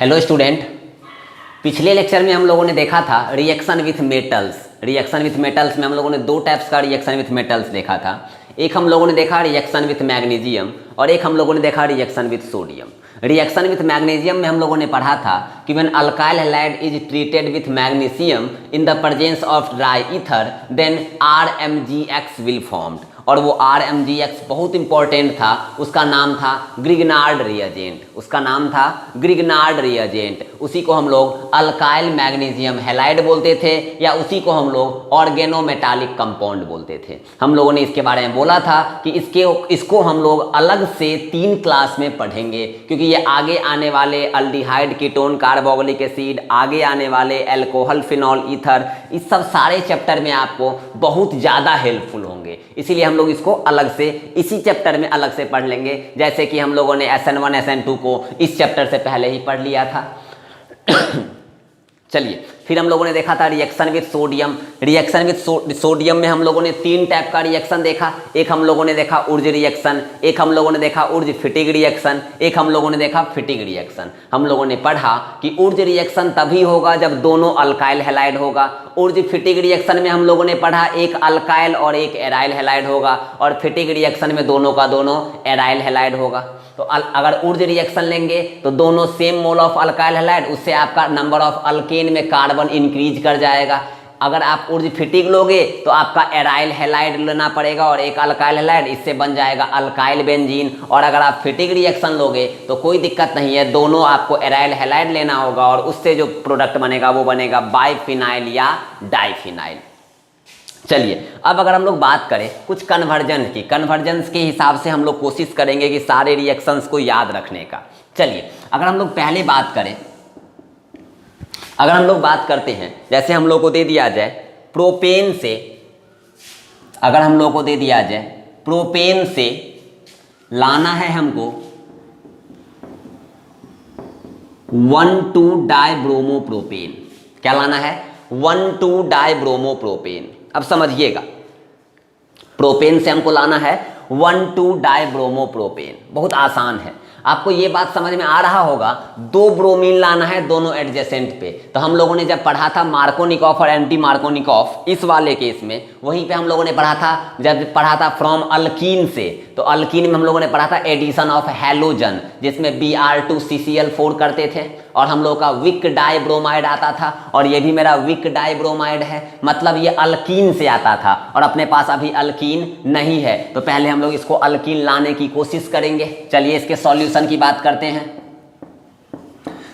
Hello student, पिछले lecture में हम लोगों ने देखा था reaction with metals. Reaction with metals में हम लोगों ने दो टाइप्स का रिएक्शन विथ मेटल्स देखा था। एक हम लोगों ने देखा रिएक्शन विथ मैग्नीशियम और एक हम लोगों ने देखा reaction with sodium. Reaction with magnesium में हम लोगों ने पढ़ा था कि when alkyl halide is treated with magnesium in the presence of dry ether then RMgX will formed. और वो RMgX बहुत इंपॉर्टेंट था, उसका नाम था ग्रिग्नार्ड रिएजेंट। उसका नाम था ग्रिग्नार्ड रिएजेंट। उसी को हम लोग अल्काइल मैग्नीशियम हैलाइड बोलते थे या उसी को हम लोग ऑर्गेनोमेटालिक कंपाउंड बोलते थे। हम लोगों ने इसके बारे में बोला था कि इसको हम लोग अलग से 3 क्लास में पढ़ेंगे, क्योंकि ये आगे आने वाले अल्डिहाइड, कीटोन, कार्बोक्सिलिक एसिड, आगे आने वाले अल्कोहल, फिनॉल, ईथर, इस सब सारे चैप्टर में आपको बहुत ज़्यादा हेल्पफुल होंगे। इसीलिए हम लोग इसको अलग से इसी चैप्टर में अलग से पढ़ लेंगे, जैसे कि हम लोगों ने SN1 SN2 को इस चैप्टर से पहले ही पढ़ लिया था। चलिए, फिर हम लोगों ने देखा था reaction with sodium. Reaction with sodium में हम लोगों ने 3 टाइप का रिएक्शन देखा। एक हम लोगों ने देखा उर्ज रिएक्शन, एक हम लोगों ने देखा उर्ज फिटिग रिएक्शन, एक हम लोगों ने देखा फिटिग रिएक्शन। हम लोगों ने पढ़ा कि उर्ज रिएक्शन तभी होगा जब दोनों अल्काइल हैलाइड होगा। उर्ज फिटिग रिएक्शन में हम लोगों ने पढ़ा एक अल्काइल और एक एराइल हैलाइड होगा, और फिटिग रिएक्शन में दोनों का दोनों एराइल हैलाइड होगा। तो अगर उर्ज रिएक्शन लेंगे तो दोनों same mole of alkyl halide, उससे आपका नंबर ऑफ अल्केन में कार्बन इंक्रीज कर जाएगा। अगर आप उर्ज फिटिग लोगे तो आपका एराइल हैलाइड लेना पड़ेगा और एक अल्काइल हैलाइड, इससे बन जाएगा अल्काइल बेंजीन। और अगर आप फिटिग रिएक्शन लोगे तो कोई दिक्कत नहीं है, दोनों आपको एराइल हैलाइड लेना होगा और उससे जो प्रोडक्ट बनेगा वो बनेगा बाइफिनाइल या डाइफिनाइल। चलिए, अब अगर हम लोग बात करें कुछ कन्वर्जन की, कन्वर्जेंस के हिसाब से हम लोग कोशिश करेंगे कि सारे रिएक्शंस को याद रखने का। चलिए, अगर हम लोग पहले बात करें, अगर हम लोग बात करते हैं, जैसे हम लोग को दे दिया जाए प्रोपेन से, अगर हम लोग को दे दिया जाए प्रोपेन से लाना है हमको 1,2-डाइब्रोमोप्रोपेन। क्या लाना है? 1,2-डाइब्रोमोप्रोपेन। अब समझिएगा, प्रोपेन से हमको लाना है 1,2-डाइब्रोमोप्रोपेन। बहुत आसान है, आपको ये बात समझ में आ रहा होगा। 2 ब्रोमीन लाना है दोनों एडजेसेंट पे। तो हम लोगों ने जब पढ़ा था मार्कोनिकॉफ और एंटी मार्कोनिकॉफ, इस वाले केस में वहीं पे हम लोगों ने पढ़ा था, जब पढ़ा था फ्रॉम अल्कीन से, तो अल्कीन में हम लोगों ने पढ़ा था एडिशन ऑफ हैलोजन, जिसमें Br2CCl4 करते थे और हम लोग का विक डाइब्रोमाइड आता था, और ये भी मेरा विक डाइब्रोमाइड है, मतलब ये अल्कीन से आता था और अपने पास अभी अल्कीन नहीं है। तो पहले हम लोग इसको अल्कीन लाने की कोशिश करेंगे। चलिए, इसके सॉल्यूशन की बात करते हैं।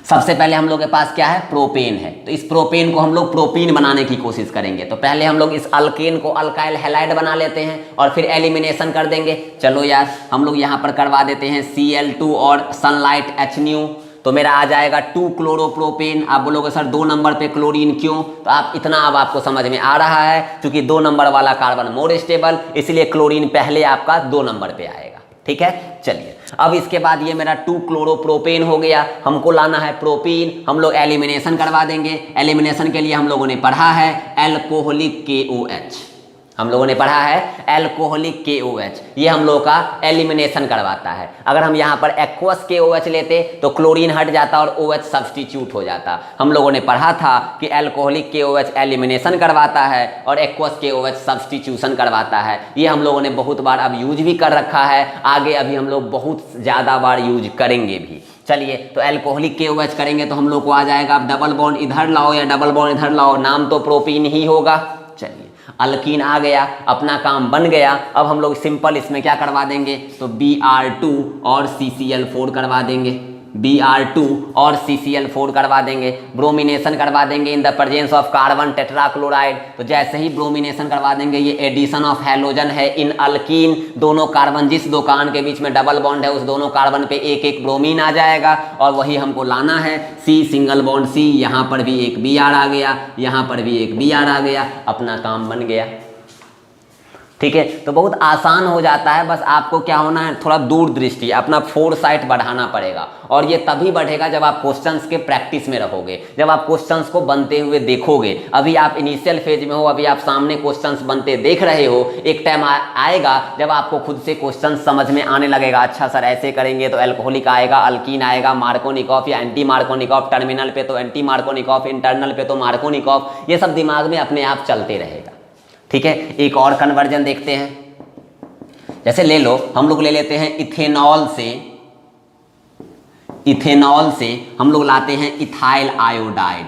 सबसे पहले हम लोग के पास क्या है? प्रोपेन है। तो इस प्रोपेन को हम लोग प्रोपीन बनाने की कोशिश करेंगे। तो पहले हम लोग इस अल्केन को अल्काइल हैलाइड बना लेते हैं और फिर एलिमिनेशन कर देंगे। चलो यार, हम लोग यहाँ पर करवा देते हैं Cl2 और सनलाइट HNu। तो मेरा आ जाएगा 2-क्लोरोप्रोपेन। आप बोलोगे सर 2 नंबर पे क्लोरीन क्यों? तो आप इतना अब आपको समझ में आ रहा है, क्योंकि 2 नंबर वाला कार्बन मोर स्टेबल, इसलिए क्लोरीन पहले आपका 2 नंबर पे आएगा। ठीक है, चलिए, अब इसके बाद ये मेरा 2-क्लोरोप्रोपेन हो गया। हमको लाना है प्रोपीन, हम लोग एलिमिनेशन करवा देंगे। एलिमिनेशन के लिए हम लोगों ने पढ़ा है अल्कोहलिक KOH। हम लोगों ने पढ़ा है अल्कोहलिक KOH, ये हम लोग का एलिमिनेशन करवाता है। अगर हम यहाँ पर एक्वस KOH लेते तो क्लोरीन हट जाता और OH सब्स्टिट्यूट हो जाता। हम लोगों ने पढ़ा था कि अल्कोहलिक KOH एलिमिनेशन करवाता है और एक्वस KOH सब्स्टिट्यूशन करवाता है। ये हम लोगों ने बहुत बार अब यूज भी कर रखा है, आगे अभी हम लोग बहुत ज़्यादा बार यूज करेंगे भी। चलिए, तो अल्कोहलिक KOH करेंगे तो हम लोग को आ जाएगा, अब डबल बॉन्ड इधर लाओ या डबल बॉन्ड इधर लाओ, नाम तो प्रोपीन ही होगा। चलिए, अल्कीन आ गया, अपना काम बन गया। अब हम लोग सिंपल इसमें क्या करवा देंगे? तो Br2 और CCl4 करवा देंगे। Br2 और CCl4 करवा देंगे। ब्रोमिनेशन करवा देंगे इन the presence of carbon tetrachloride. तो जैसे ही ब्रोमिनेशन करवा देंगे, ये एडिशन ऑफ हैलोजन है इन अल्कीन। दोनों कार्बन, जिस दो कार्बन के बीच में डबल बॉन्ड है, उस दोनों कार्बन पे एक एक ब्रोमीन आ जाएगा और वही हमको लाना है। C सिंगल बॉन्ड C, यहाँ पर भी एक Br आ गया, यहाँ पर भी एक Br आ गया, अपना काम बन गया। ठीक है, तो बहुत आसान हो जाता है। बस आपको क्या होना है, थोड़ा दूरदृष्टि, अपना फोरसाइट बढ़ाना पड़ेगा। और ये तभी बढ़ेगा जब आप क्वेश्चंस के प्रैक्टिस में रहोगे, जब आप क्वेश्चंस को बनते हुए देखोगे। अभी आप इनिशियल फेज में हो, अभी आप सामने क्वेश्चंस बनते देख रहे हो। एक टाइम आएगा जब आपको खुद से क्वेश्चन समझ में आने लगेगा। अच्छा सर ऐसे करेंगे तो एल्कोहलिक आएगा, अल्कीन आएगा, मार्कोनिकॉफ या एंटी मार्कोनिकॉफ, टर्मिनल पे तो एंटी मार्कोनिकॉफ, इंटरनल पे तो मार्कोनिकॉफ, ये सब दिमाग में अपने आप चलते रहेगा। ठीक है, एक और कन्वर्जन देखते हैं। जैसे ले लो, हम लोग ले लेते हैं इथेनॉल से हम लोग लाते हैं इथाइल आयोडाइड।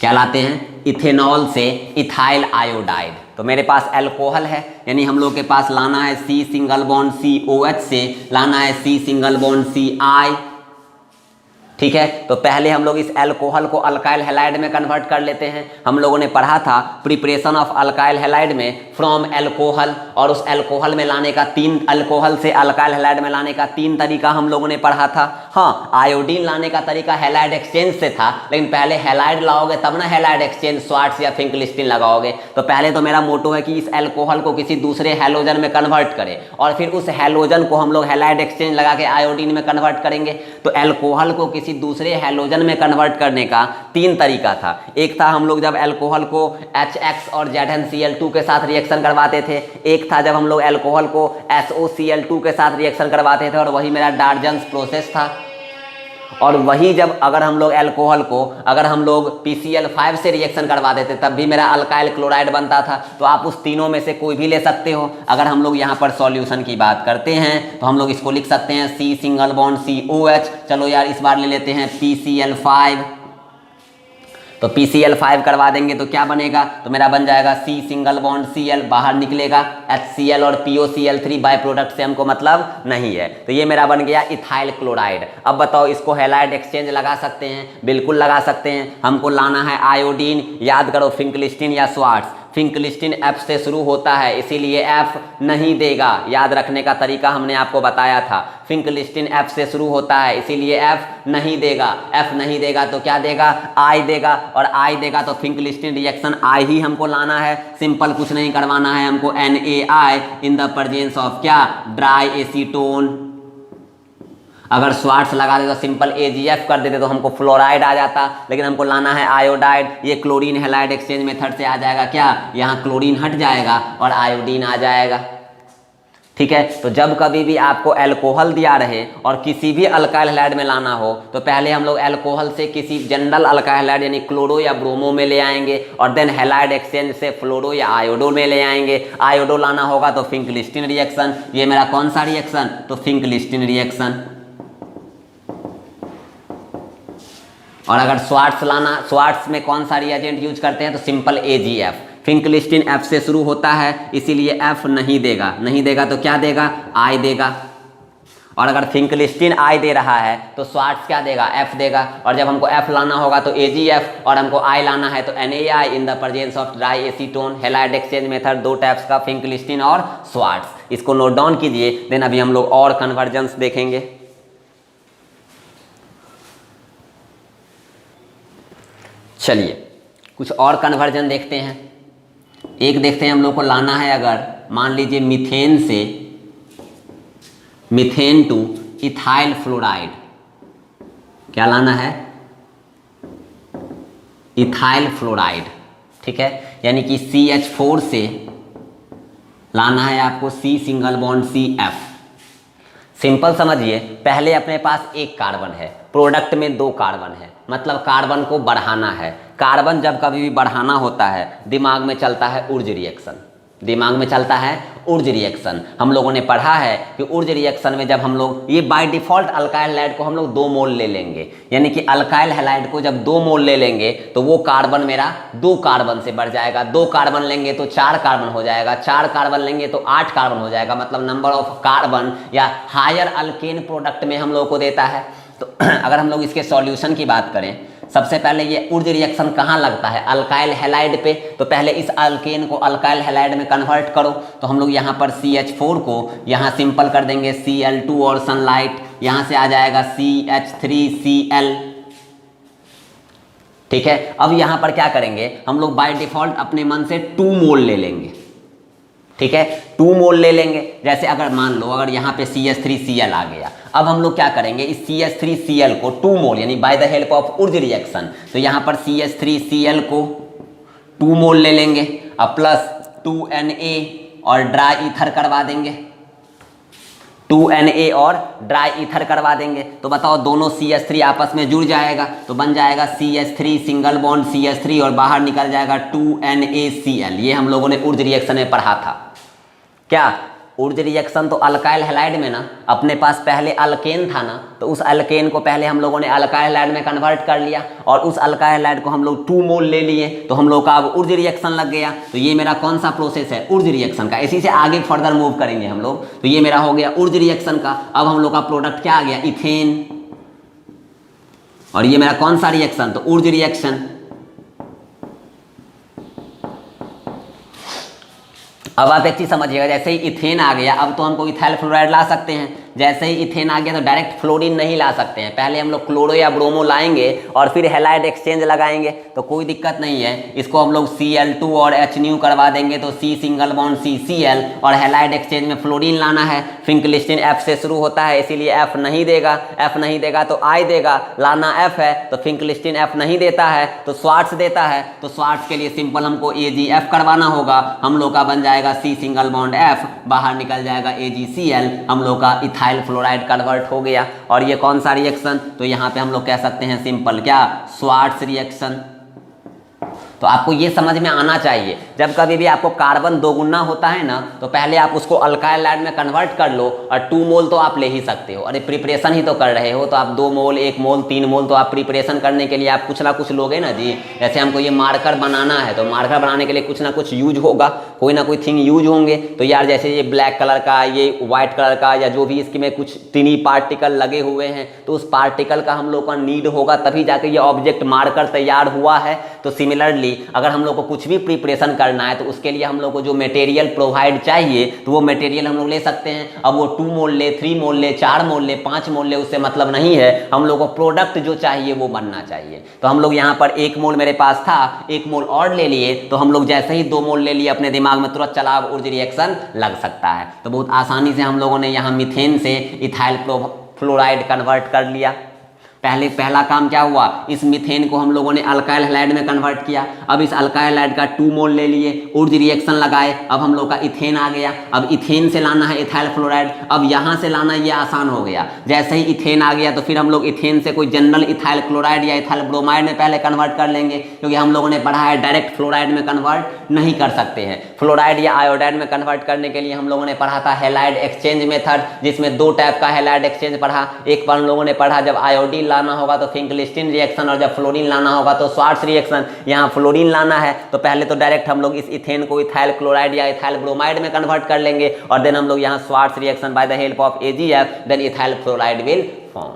क्या लाते हैं? इथेनॉल से इथाइल आयोडाइड। तो मेरे पास अल्कोहल है, यानी हम लोग के पास लाना है C सिंगल बॉन्ड COH से लाना है C सिंगल बॉन्ड CI। ठीक है, तो पहले हम लोग इस अल्कोहल को अल्काइल हैलाइड में कन्वर्ट कर लेते हैं। हम लोगों ने पढ़ा था प्रिपरेशन ऑफ अल्काइल हैलाइड में फ्रॉम अल्कोहल, और उस अल्कोहल में लाने का अल्कोहल से अल्काइल हैलाइड में लाने का 3 तरीका हम लोगों ने पढ़ा था। हाँ, आयोडीन लाने का तरीका हैलाइड एक्सचेंज से था, लेकिन पहले हैलाइड लाओगे तब ना हैलाइड एक्सचेंज स्वार्ट्स या फिंकलिस्टीन लगाओगे। तो पहले तो मेरा मोटो है कि इस अल्कोहल को किसी दूसरे हैलोजन में कन्वर्ट करें, और फिर उस हैलोजन को हम लोग हैलाइड एक्सचेंज लगा के आयोडीन में कन्वर्ट करेंगे। तो अल्कोहल को किसी दूसरे हैलोजन में कन्वर्ट करने का 3 तरीका था। एक था हम लोग जब अल्कोहल को HX और ZnCl2 के साथ रिएक्शन करवाते थे, एक था जब हम लोग अल्कोहल को SOCl2 के साथ रिएक्शन करवाते थे, और वही मेरा डार्जन्स प्रोसेस था। और वही जब अगर हम लोग अल्कोहल को अगर हम लोग PCl5 से रिएक्शन करवा देते तब भी मेरा अल्काइल क्लोराइड बनता था। तो आप उस तीनों में से कोई भी ले सकते हो। अगर हम लोग यहाँ पर सॉल्यूशन की बात करते हैं तो हम लोग इसको लिख सकते हैं C सिंगल बॉन्ड COH। चलो यार इस बार ले लेते हैं PCl5। तो PCl5 करवा देंगे तो क्या बनेगा, तो मेरा बन जाएगा C सिंगल बॉन्ड Cl, बाहर निकलेगा HCl और POCl3 बाय प्रोडक्ट से हमको मतलब नहीं है। तो ये मेरा बन गया इथाइल क्लोराइड। अब बताओ इसको हैलाइड एक्सचेंज लगा सकते हैं? बिल्कुल लगा सकते हैं। हमको लाना है आयोडीन, याद करो फिंकलिस्टीन या स्वार्ट्स। फिंकलिस्टीन F से शुरू होता है, इसीलिए F नहीं देगा। याद रखने का तरीका हमने आपको बताया था। फिंकलिस्टीन F से शुरू होता है, इसीलिए F नहीं देगा। F नहीं देगा तो क्या देगा? I देगा, और I देगा तो फिंकलिस्टीन रिएक्शन I ही हमको लाना है। सिंपल कुछ नहीं करवाना है हमको, NaI in the presence of क्या? Dry acetone. अगर स्वार्ट्स लगा दे तो सिंपल AgF कर देते तो हमको फ्लोराइड आ जाता, लेकिन हमको लाना है आयोडाइड। ये क्लोरीन हैलाइड एक्सचेंज मेथड से आ जाएगा क्या? यहाँ क्लोरीन हट जाएगा और आयोडीन आ जाएगा। ठीक है, तो जब कभी भी आपको अल्कोहल दिया रहे और किसी भी अल्काइल हैलाइड में लाना हो तो पहले हम लोग अल्कोहल से किसी जनरल अल्काइल हैलाइड यानी क्लोरो या ब्रोमो में ले आएंगे, और देन हैलाइड एक्सचेंज से फ्लोरो या आयोडो में ले आएंगे। आयोडो लाना होगा तो फिंकलिस्टीन रिएक्शन। ये मेरा कौन सा रिएक्शन? तो फिंकलिस्टीन रिएक्शन। और अगर स्वार्ट्स लाना, स्वार्ट्स में कौन सा रिएजेंट यूज करते हैं? तो सिंपल AgF। फिंकलिस्टीन F से शुरू होता है, इसीलिए F नहीं देगा। नहीं देगा तो क्या देगा? I देगा। और अगर फिंकलिस्टीन I दे रहा है तो स्वार्ट्स क्या देगा? F देगा। और जब हमको F लाना होगा तो AgF, और हमको I लाना है तो NaI in the presence of dry acetone. Halide exchange method 2 types का, फिंकलिस्टीन और स्वार्ट्स। इसको नोट डाउन कीजिए। देन अभी हम लोग और कन्वर्जेंस देखेंगे। चलिए कुछ और कन्वर्जन देखते हैं। एक देखते हैं, हम लोग को लाना है अगर मान लीजिए मीथेन टू इथाइल फ्लोराइड। क्या लाना है? Ethyl fluoride. ठीक है, यानी कि CH4 से लाना है आपको C single bond CF। Simple समझिए, पहले अपने पास एक कार्बन है, प्रोडक्ट में 2 कार्बन है, मतलब कार्बन को बढ़ाना है। कार्बन जब कभी भी बढ़ाना होता है दिमाग में चलता है ऊर्ज रिएक्शन। दिमाग में चलता है ऊर्ज रिएक्शन। हम लोगों ने पढ़ा है कि ऊर्ज रिएक्शन में जब हम लोग ये बाय डिफॉल्ट अल्काइल हैलाइड को हम लोग 2 मोल ले लेंगे, यानी कि अल्काइल हैलाइड को जब 2 मोल ले लेंगे तो वो कार्बन मेरा 2 कार्बन से बढ़ जाएगा। 2 कार्बन लेंगे तो 4 कार्बन हो जाएगा, 4 कार्बन लेंगे तो 8 कार्बन हो जाएगा। मतलब नंबर ऑफ कार्बन या हायर अल्केन प्रोडक्ट में हम लोग को देता है। तो अगर हम लोग इसके सॉल्यूशन की बात करें, सबसे पहले ये ऊर्ज रिएक्शन कहाँ लगता है? अल्काइल हैलाइड पे। तो पहले इस अल्केन को अल्काइल हैलाइड में कन्वर्ट करो। तो हम लोग यहाँ पर CH4 को यहाँ सिंपल कर देंगे Cl2 और सनलाइट, यहाँ से आ जाएगा CH3Cl। ठीक है, अब यहाँ पर क्या करेंगे हम लोग? बाय डिफॉल्ट अपने मन से 2 मोल ले लेंगे। ठीक है। 2 मोल ले लेंगे, जैसे अगर मान लो अगर यहाँ पे CH3Cl आ गया, अब हम लोग क्या करेंगे, इस CH3Cl को 2 मोल यानी bye the help of Urja reaction, तो यहाँ पर CH3Cl को 2 मोल ले लेंगे, अब प्लस 2Na और ड्राई ईथर करवा देंगे, 2Na और ड्राई ईथर करवा देंगे, तो बताओ दोनों CH3 आपस में जुड़ जाएगा, तो बन जाएगा CH3 सिंगल बॉन्ड CH3 और बाहर निकल जाएगा 2NaCl। ये हम लोगों ने ऊर्ज रिएक्शन में पढ़ा था। क्या ऊर्ज रिएक्शन तो अल्काइल हैलाइड में ना अपने पास पहले अल्केन था ना, तो उस अल्केन को पहले हम लोगों ने अल्काइल हैलाइड में कन्वर्ट कर लिया और उस अल्काइल हैलाइड को हम लोग 2 मोल ले लिए, तो हम लोग का अब ऊर्ज रिएक्शन लग गया। तो ये मेरा कौन सा प्रोसेस है, ऊर्ज रिएक्शन का। इसी से आगे फर्दर मूव करेंगे हम लोग, तो ये मेरा हो गया ऊर्ज रिएक्शन का। अब हम लोग का प्रोडक्ट क्या आ गया, इथेन, और ये मेरा कौन सा रिएक्शन, तो ऊर्ज रिएक्शन। अब आप एक चीज समझिएगा, जैसे ही इथेन आ गया अब तो हमको इथाइल फ्लोराइड ला सकते हैं। जैसे ही इथेन आ गया तो डायरेक्ट फ्लोरीन नहीं ला सकते हैं, पहले हम लोग क्लोरो या ब्रोमो लाएंगे और फिर हैलाइड एक्सचेंज लगाएंगे, तो कोई दिक्कत नहीं है। इसको हम लोग Cl2 और H करवा देंगे, तो C सिंगल बॉन्ड CCl, और हैलाइड एक्सचेंज में फ्लोरीन लाना है। फिंकलिस्टीन F से शुरू होता है, इसीलिए F नहीं देगा, F नहीं देगा तो I देगा, लाना F है तो फिंकलिस्टीन F नहीं देता है तो स्वार्ट्स देता है, तो स्वार्ट्स के लिए सिंपल हमको AgF करवाना होगा, हम लोग का बन जाएगा C सिंगल बॉन्ड F, बाहर निकल जाएगा AgCl, हम लोग का इथाइल फ्लोराइड कन्वर्ट हो गया। और ये कौन सा रिएक्शन, तो यहाँ पे हम लोग कह सकते हैं सिंपल क्या, स्वार्ट्स रिएक्शन। तो आपको ये समझ में आना चाहिए, जब कभी भी आपको कार्बन दोगुना होता है ना, तो पहले आप उसको अल्काइल हैलाइड में कन्वर्ट कर लो, और 2 मोल तो आप ले ही सकते हो। अरे प्रिपरेशन ही तो कर रहे हो, तो आप 2 मोल 1 मोल 3 मोल तो आप प्रिपरेशन करने के लिए आप कुछ ना कुछ लोगे ना जी। जैसे हमको ये मार्कर बनाना है, तो मार्कर बनाने के लिए कुछ ना कुछ यूज होगा, कोई ना कोई थिंग यूज होंगे। तो यार जैसे ये ब्लैक कलर का, ये व्हाइट कलर का, या जो भी इसमें कुछ टिनी पार्टिकल लगे हुए हैं, तो उस पार्टिकल का हम लोग का नीड होगा, तभी जाके ये ऑब्जेक्ट मार्कर तैयार हुआ है। तो सिमिलरली अगर हम लोग को कुछ भी प्रिपरेशन करना है, तो उसके लिए हम लोग को जो मटेरियल प्रोवाइड चाहिए, तो वो मटेरियल हम लोग ले सकते हैं। अब वो 2 मोल ले, 3 मोल ले, 4 मोल ले, 5 मोल ले, उससे मतलब नहीं है, हम लोग को प्रोडक्ट जो चाहिए वो बनना चाहिए। तो हम लोग यहाँ पर 1 मोल मेरे पास था, 1 मोल और ले लिए, तो हम लोग जैसे ही 2 मोल ले लिए अपने दिमाग में तुरंत चला, अब ऊर्ज रिएक्शन लग सकता है। तो बहुत आसानी से हम लोगों ने यहाँ मीथेन से इथाइल फ्लोराइड कन्वर्ट कर लिया। पहला काम क्या हुआ, इस मीथेन को हम लोगों ने अल्काइल हैलाइड में कन्वर्ट किया। अब इस अल्काइल हैलाइड का 2 मोल ले लिए, ऊर्ज रिएक्शन लगाए, अब हम लोग का इथेन आ गया। अब इथेन से लाना है इथाइल फ्लोराइड, अब यहाँ से लाना ये आसान हो गया। जैसे ही इथेन आ गया तो फिर हम लोग इथेन से कोई जनरल इथाइल क्लोराइड या इथाइल ब्रोमाइड में पहले कन्वर्ट कर लेंगे, क्योंकि हम लोगों ने पढ़ा है डायरेक्ट फ्लोराइड में कन्वर्ट नहीं कर सकते हैं। फ्लोराइड या आयोडाइड में कन्वर्ट करने के लिए हम लोगों ने पढ़ा था हैलाइड एक्सचेंज मेथड, जिसमें 2 टाइप का हैलाइड एक्सचेंज पढ़ा। एक बार हम लोगों ने पढ़ा जब आयोडीन लाना होगा तो फिंकलिस्टीन रिएक्शन, और जब फ्लोरीन लाना होगा तो स्वार्ट्स रिएक्शन। यहाँ फ्लोरीन लाना है तो पहले तो डायरेक्ट हम लोग इस इथेन को इथाइल क्लोराइड या इथाइल ब्रोमाइड में कन्वर्ट कर लेंगे, और देन हम लोग यहाँ Swarts reaction by the help of AgF, then ethyl fluoride will form.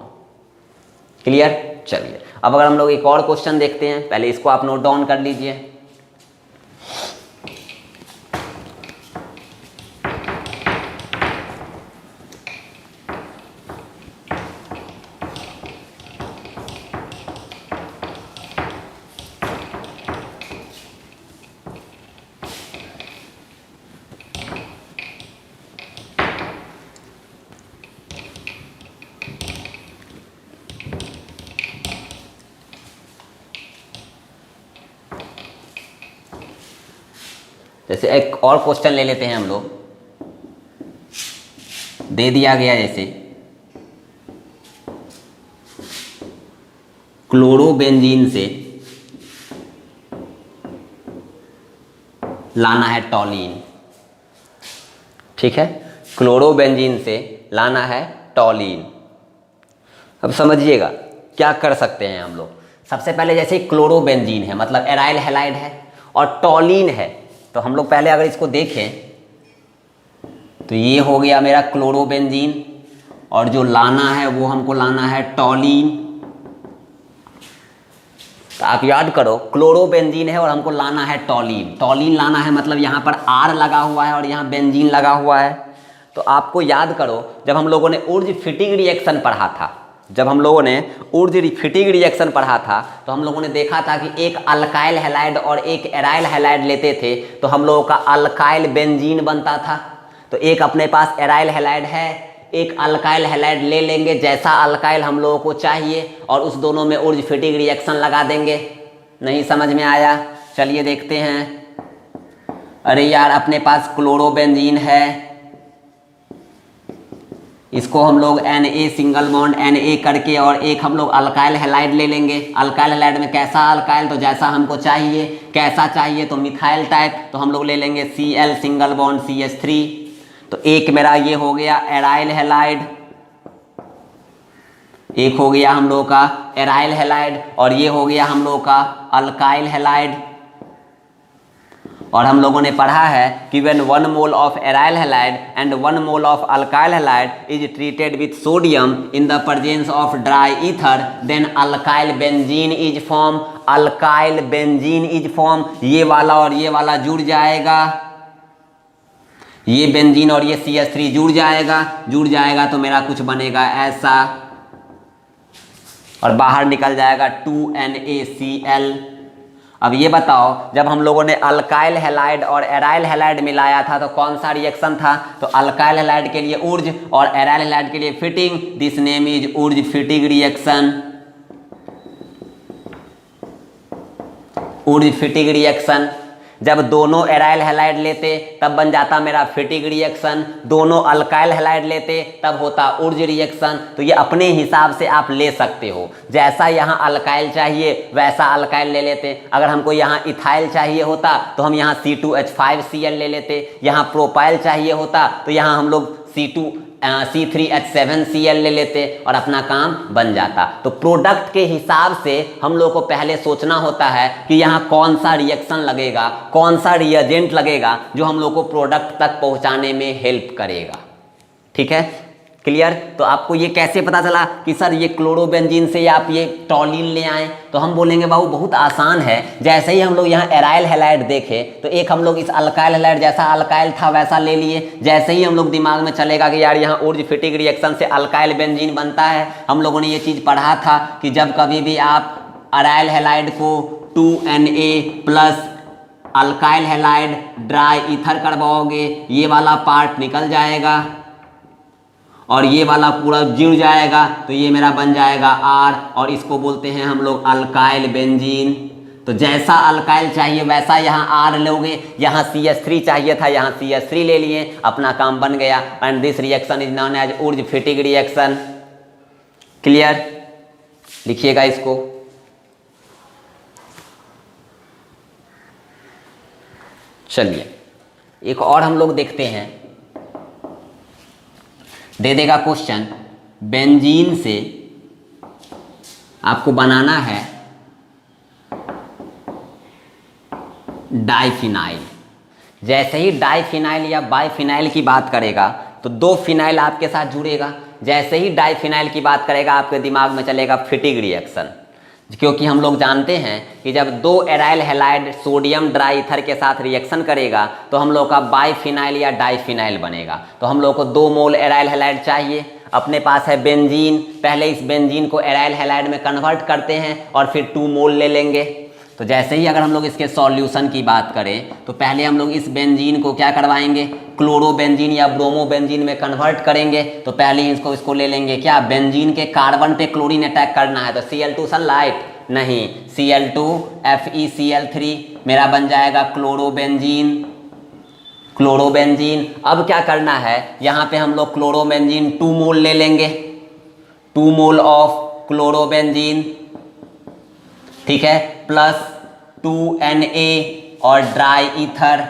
Clear? चलिए अब अगर हम लोग एक और क्वेश्चन देखते हैं, पहले इसको आप नोट डाउन कर लीजिए। जैसे एक और क्वेश्चन ले लेते हैं हम लोग, दे दिया गया जैसे क्लोरोबेंजीन से लाना है टॉलीन, ठीक है, क्लोरोबेंजीन से लाना है टॉलीन। अब समझिएगा क्या कर सकते हैं हम लोग। सबसे पहले जैसे क्लोरोबेंजीन है मतलब एराइल हैलाइड है, और टॉलीन है, तो हम लोग पहले अगर इसको देखें तो ये हो गया मेरा क्लोरोबेंजीन, और जो लाना है वो हमको लाना है टॉलीन। तो आप याद करो क्लोरोबेंजीन है और हमको लाना है टॉलीन। टॉलीन लाना है मतलब यहाँ पर R लगा हुआ है और यहाँ बेंजीन लगा हुआ है। तो आपको याद करो जब हम लोगों ने ऊर्ज फिटिंग रिएक्शन पढ़ा था, जब हम लोगों ने ऊर्ज फिटिंग रिएक्शन पढ़ा था तो हम लोगों ने देखा था कि एक अल्काइल हैलाइड और एक एराइल हैलाइड लेते थे तो हम लोगों का अल्काइल बेंजीन बनता था। तो एक अपने पास एराइल हैलाइड है, एक अल्काइल हैलाइड ले लेंगे जैसा अल्काइल हम लोगों को चाहिए और उस दोनों में ऊर्ज फिटिंग रिएक्शन लगा देंगे। नहीं समझ में आया? चलिए देखते हैं। अरे यार अपने पास क्लोरोबेंजीन है, इसको हम लोग Na सिंगल बॉन्ड Na करके और एक हम लोग अल्काइल हैलाइड ले लेंगे। अल्काइल हैलाइड में कैसा अल्काइल, तो जैसा हमको चाहिए। कैसा चाहिए तो मिथाइल टाइप, तो हम लोग ले लेंगे Cl सिंगल बॉन्ड CH3। तो एक मेरा ये हो गया एराइल हैलाइड, एक हो गया हम लोग का एराइल हैलाइड और ये हो गया हम लोग का अल्काइल हैलाइड। और हम लोगों ने पढ़ा है कि when 1 mole of aryl halide and 1 mole of alkyl halide is treated with sodium in the presence of dry ether, then alkyl benzene is formed। alkyl benzene is formed। ये वाला और ये वाला जुड़ जाएगा, ये बेंजीन और ये CH3 जुड़ जाएगा तो मेरा कुछ बनेगा ऐसा और बाहर निकल जाएगा 2NaCl। अब ये बताओ जब हम लोगों ने अल्काइल हैलाइड और एराइल हैलाइड मिलाया था तो कौन सा रिएक्शन था? तो अल्काइल हैलाइड के लिए ऊर्ज और एराइल हैलाइड के लिए fitting. This name is Wurtz Fittig reaction. Wurtz Fittig reaction. जब दोनों एराइल हैलाइड लेते तब बन जाता मेरा फिटिंग रिएक्शन, दोनों अल्काइल हैलाइड लेते तब होता ऊर्ज रिएक्शन। तो ये अपने हिसाब से आप ले सकते हो, जैसा यहाँ अल्काइल चाहिए वैसा अल्काइल ले लेते। अगर हमको यहाँ इथाइल चाहिए होता तो हम यहाँ C2H5Cl ले लेते, यहाँ प्रोपाइल चाहिए होता तो यहाँ हम लोग C3H7Cl ले लेते और अपना काम बन जाता। तो प्रोडक्ट के हिसाब से हम लोग को पहले सोचना होता है कि यहाँ कौन सा रिएक्शन लगेगा, कौन सा रिएजेंट लगेगा जो हम लोग को प्रोडक्ट तक पहुँचाने में हेल्प करेगा। ठीक है, क्लियर? तो आपको ये कैसे पता चला कि सर ये क्लोरोबेंजीन से आप ये टॉलिन ले आए? तो हम बोलेंगे बाबू बहुत आसान है। जैसे ही हम लोग यहाँ एराइल हैलाइड देखें तो एक हम लोग इस अल्काइल हैलाइड जैसा अल्काइल था वैसा ले लिए। जैसे ही हम लोग दिमाग में चलेगा कि यार यहाँ ऊर्ज फिटिंग रिएक्शन से अल्काइल बेंजीन बनता है, हम लोगों ने ये चीज़ पढ़ा था कि जब कभी भी आप एराइल हैलाइड को 2Na plus alkyl halide dry ether करवाओगे ये वाला पार्ट निकल जाएगा और ये वाला पूरा जुड़ जाएगा तो ये मेरा बन जाएगा R और इसको बोलते हैं हम लोग अल्काइल बेंजीन। तो जैसा अल्काइल चाहिए वैसा यहाँ R लोगे, यहाँ CH3 चाहिए था यहाँ CH3 ले लिए, अपना काम बन गया। And this reaction is known as Wurtz Fittig reaction. Clear? लिखिएगा इसको। चलिए एक और हम लोग देखते हैं, दे देगा क्वेश्चन। बेंजीन से आपको बनाना है डाइफिनाइल। जैसे ही डाइफिनाइल या बाइफिनाइल की बात करेगा तो दो फिनाइल आपके साथ जुड़ेगा। जैसे ही डाइफिनाइल की बात करेगा आपके दिमाग में चलेगा फिटिंग रिएक्शन, क्योंकि हम लोग जानते हैं कि जब दो aryl halide sodium dry ether के साथ रिएक्शन करेगा तो हम लोग का बाइफिनाइल या डाइफिनाइल बनेगा। तो हम लोग को 2 मोल एराइल हैलाइड चाहिए। अपने पास है बेंजीन, पहले इस बेंजीन को एराइल हैलाइड में कन्वर्ट करते हैं और फिर 2 मोल ले लेंगे। तो जैसे ही अगर हम लोग इसके सॉल्यूशन की बात करें तो पहले हम लोग इस बेंजीन को क्या करवाएंगे, क्लोरोबेंजीन या ब्रोमोबेंजीन में कन्वर्ट करेंगे। तो पहले ही इसको ले लेंगे क्या, बेंजीन के कार्बन पे क्लोरीन अटैक करना है तो Cl2 सनलाइट नहीं, Cl2 FeCl3 मेरा बन जाएगा क्लोरोबेंजीन। क्लोरोबेंजीन अब क्या करना है, यहाँ पे हम लोग क्लोरोबेंजीन 2 मोल ले लेंगे, 2 मोल ऑफ क्लोरोबेंजीन, ठीक है, प्लस 2Na और ड्राई ईथर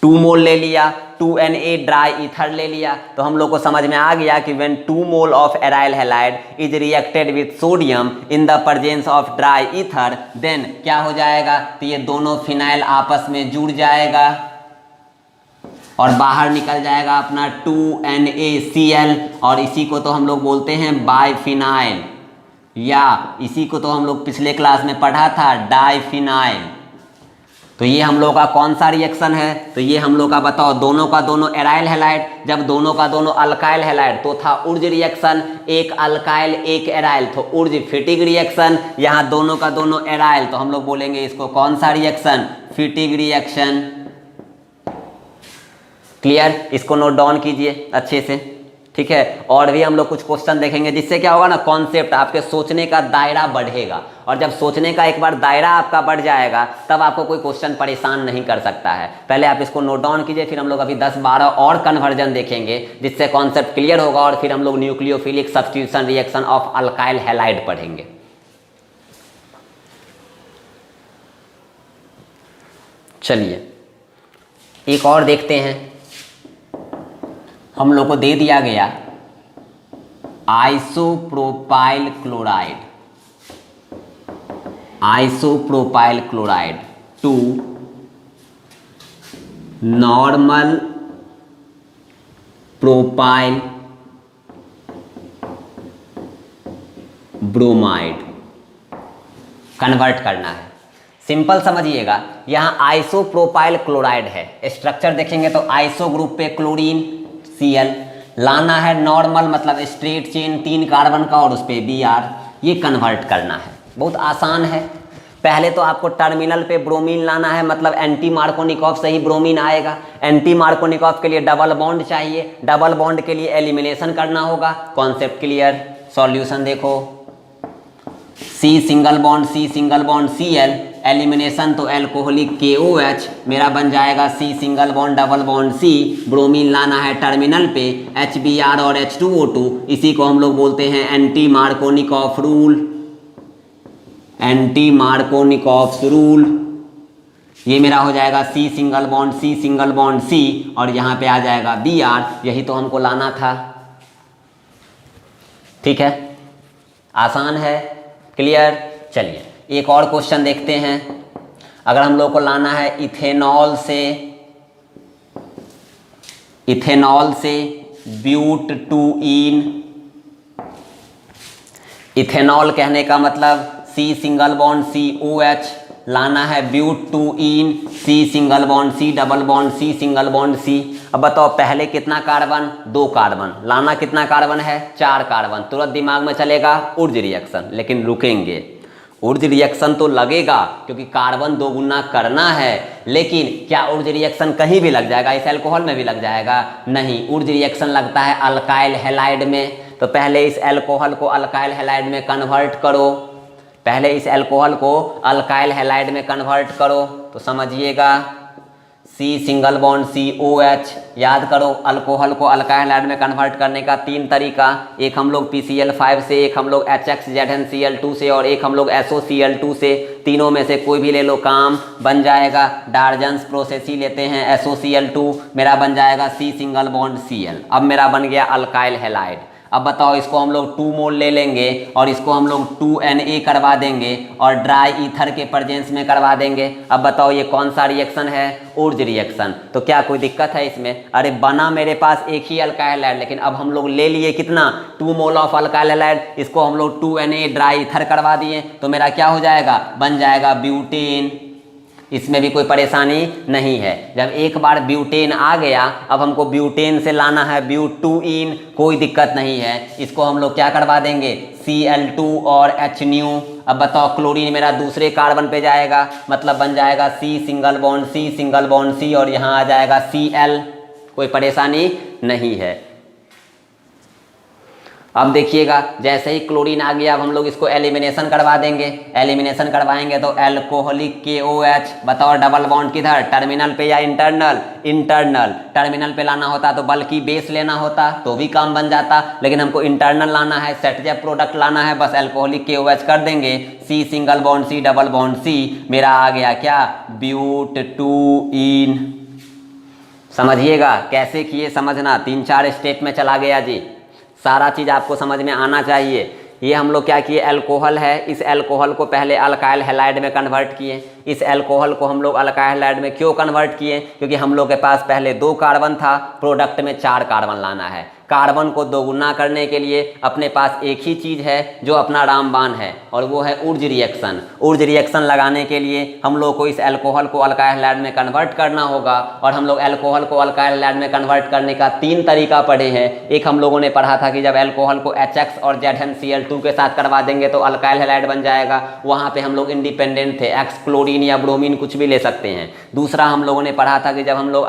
2 मोल ले लिया, 2Na ड्राई ईथर ले लिया। तो हम लोग को समझ में आ गया कि when 2 mole of aryl halide is reacted with sodium in the presence of dry ether then क्या हो जाएगा, तो ये दोनों फिनाइल आपस में जुड़ जाएगा और बाहर निकल जाएगा अपना 2NaCl और इसी को तो हम लोग बोलते हैं बाइफिनाइल या इसी को तो हम लोग पिछले क्लास में पढ़ा था डाइफिनाइल। तो ये हम लोग का कौन सा रिएक्शन है, तो ये हम लोग का बताओ दोनों का दोनों एराइल हैलाइड, जब दोनों का दोनों अल्काइल हैलाइड तो था उर्ज रिएक्शन, एक अल्काइल एक एराइल तो उर्ज फिटिग रिएक्शन, यहाँ दोनों का दोनों एराइल तो हम लोग बोलेंगे इसको कौन सा रिएक्शन, फिटिग रिएक्शन। क्लियर, इसको नोट डाउन कीजिए अच्छे से, ठीक है। और भी हम लोग कुछ क्वेश्चन देखेंगे जिससे क्या होगा ना, कॉन्सेप्ट आपके सोचने का दायरा बढ़ेगा, और जब सोचने का एक बार दायरा आपका बढ़ जाएगा तब आपको कोई क्वेश्चन परेशान नहीं कर सकता है। पहले आप इसको नोट डाउन कीजिए, फिर हम लोग अभी 10-12 और कन्वर्जन देखेंगे जिससे कॉन्सेप्ट क्लियर होगा, और फिर हम लोग nucleophilic substitution reaction of alkyl halide पढ़ेंगे। चलिए एक और देखते हैं, हम लोग को दे दिया गया isopropyl chloride, isopropyl chloride to normal propyl bromide convert करना है। सिंपल समझिएगा, यहाँ आइसोप्रोपाइल क्लोराइड है, स्ट्रक्चर देखेंगे तो आइसो ग्रुप पे क्लोरीन Cl, लाना है नॉर्मल मतलब स्ट्रेट चेन 3 कार्बन का और उस पर Br, ये कन्वर्ट करना है। बहुत आसान है। पहले तो आपको टर्मिनल पे ब्रोमीन लाना है, मतलब एंटी मार्कोनिकॉफ से ही ब्रोमीन आएगा। एंटी मार्कोनिकॉफ के लिए डबल बॉन्ड चाहिए, डबल बॉन्ड के लिए एलिमिनेशन करना होगा। कॉन्सेप्ट क्लियर, सॉल्यूशन देखो, C single bond C single bond Cl, elimination तो एल्कोहलिक KOH मेरा बन जाएगा C single bond double bond C, bromine लाना है टर्मिनल पे HBr और H2O2, इसी को हम लोग बोलते हैं anti Markovnikov rule, anti Markovnikov rule. ये मेरा हो जाएगा C single bond C single bond C, और यहाँ पे आ जाएगा Br, यही तो हमको लाना था। ठीक है, आसान है, क्लियर। चलिए एक और क्वेश्चन देखते हैं। अगर हम लोग को लाना है इथेनॉल से ब्यूट टू इन, इथेनॉल कहने का मतलब C सिंगल बॉन्ड COH, लाना है but two ene C single bond C double bond C single bond C। अब बताओ पहले कितना कार्बन, 2 कार्बन, लाना कितना कार्बन है, 4 कार्बन। तुरंत दिमाग में चलेगा ऊर्ज रिएक्शन, लेकिन रुकेंगे, ऊर्ज रिएक्शन तो लगेगा क्योंकि कार्बन 2 गुना करना है, लेकिन क्या ऊर्ज रिएक्शन कहीं भी लग जाएगा, इस अल्कोहल में भी लग जाएगा? नहीं, ऊर्ज रिएक्शन लगता है अल्काइल हैलाइड में। तो पहले इस अल्कोहल को अल्काइल हैलाइड में कन्वर्ट करो, पहले इस अल्कोहल को अल्काइल हैलाइड में कन्वर्ट करो। तो समझिएगा C सिंगल बॉन्ड COH, याद करो अल्कोहल को अल्काइल हैलाइड में कन्वर्ट करने का 3 तरीका, एक हम लोग PCl5 से, एक हम लोग HXZnCl2 से, और एक हम लोग SOCl2 से। तीनों में से कोई भी ले लो, काम बन जाएगा। डार्जन्स प्रोसेस ही लेते हैं, SOCl2 मेरा बन जाएगा C सिंगल बॉन्ड Cl। अब मेरा बन गया अल्काइल हैलाइड। अब बताओ इसको हम लोग 2 मोल ले लेंगे और इसको हम लोग 2Na करवा देंगे और ड्राई ईथर के प्रेजेंस में करवा देंगे। अब बताओ ये कौन सा रिएक्शन है, ऊर्ज रिएक्शन। तो क्या कोई दिक्कत है इसमें? अरे बना मेरे पास एक ही अल्काइल हैलाइड, लेकिन अब हम लोग ले लिए कितना, 2 मोल ऑफ अल्काइल हैलाइड, इसको हम लोग 2Na ड्राई ईथर करवा दिए, तो मेरा क्या हो जाएगा, बन जाएगा ब्यूटेन। इसमें भी कोई परेशानी नहीं है। जब एक बार ब्यूटेन आ गया, अब हमको ब्यूटेन से लाना है ब्यूट टू इन, कोई दिक्कत नहीं है। इसको हम लोग क्या करवा देंगे, Cl2 और H-. अब बताओ क्लोरीन मेरा दूसरे कार्बन पे जाएगा, मतलब बन जाएगा C single bond C single bond C, और यहाँ आ जाएगा Cl, कोई परेशानी नहीं है। अब देखिएगा जैसे ही क्लोरीन आ गया, अब हम लोग इसको एलिमिनेशन करवा देंगे। एलिमिनेशन करवाएंगे तो एल्कोहलिक KOH, बताओ डबल बॉन्ड किधर, टर्मिनल पे या इंटरनल? इंटरनल। टर्मिनल पे लाना होता तो बल्कि बेस लेना होता तो भी काम बन जाता, लेकिन हमको इंटरनल लाना है, सेटजेप प्रोडक्ट लाना है, बस एल्कोहलिक KOH कर देंगे, C single bond C double bond C, मेरा आ गया क्या, ब्यूट टू इन। समझिएगा कैसे किए, समझना 3-4 स्टेप में चला गया जी, सारा चीज़ आपको समझ में आना चाहिए। ये हम लोग क्या किए, अल्कोहल है, इस अल्कोहल को पहले अल्काइल हैलाइड में कन्वर्ट किए। इस अल्कोहल को हम लोग अल्काइल हैलाइड में क्यों कन्वर्ट किए, क्योंकि हम लोग के पास पहले 2 कार्बन था, प्रोडक्ट में 4 कार्बन लाना है। कार्बन को दोगुना करने के लिए अपने पास एक ही चीज़ है जो अपना रामबाण है, और वो है ऊर्ज रिएक्शन। ऊर्ज रिएक्शन लगाने के लिए हम लोग को इस अल्कोहल को अल्काइल हैलाइड में कन्वर्ट करना होगा, और हम लोग अल्कोहल को अल्काइल हैलाइड में कन्वर्ट करने का 3 तरीका पढ़े हैं। एक हम लोगों ने पढ़ा था कि जब अल्कोहल को HX और ZnCl2 के साथ करवा देंगे तो अल्काइल हैलाइड बन जाएगा, वहाँ पे हम लोग इंडिपेंडेंट थे, X क्लोरीन या ब्रोमीन कुछ भी ले सकते हैं। दूसरा हम लोगों ने पढ़ा था कि जब हम लोग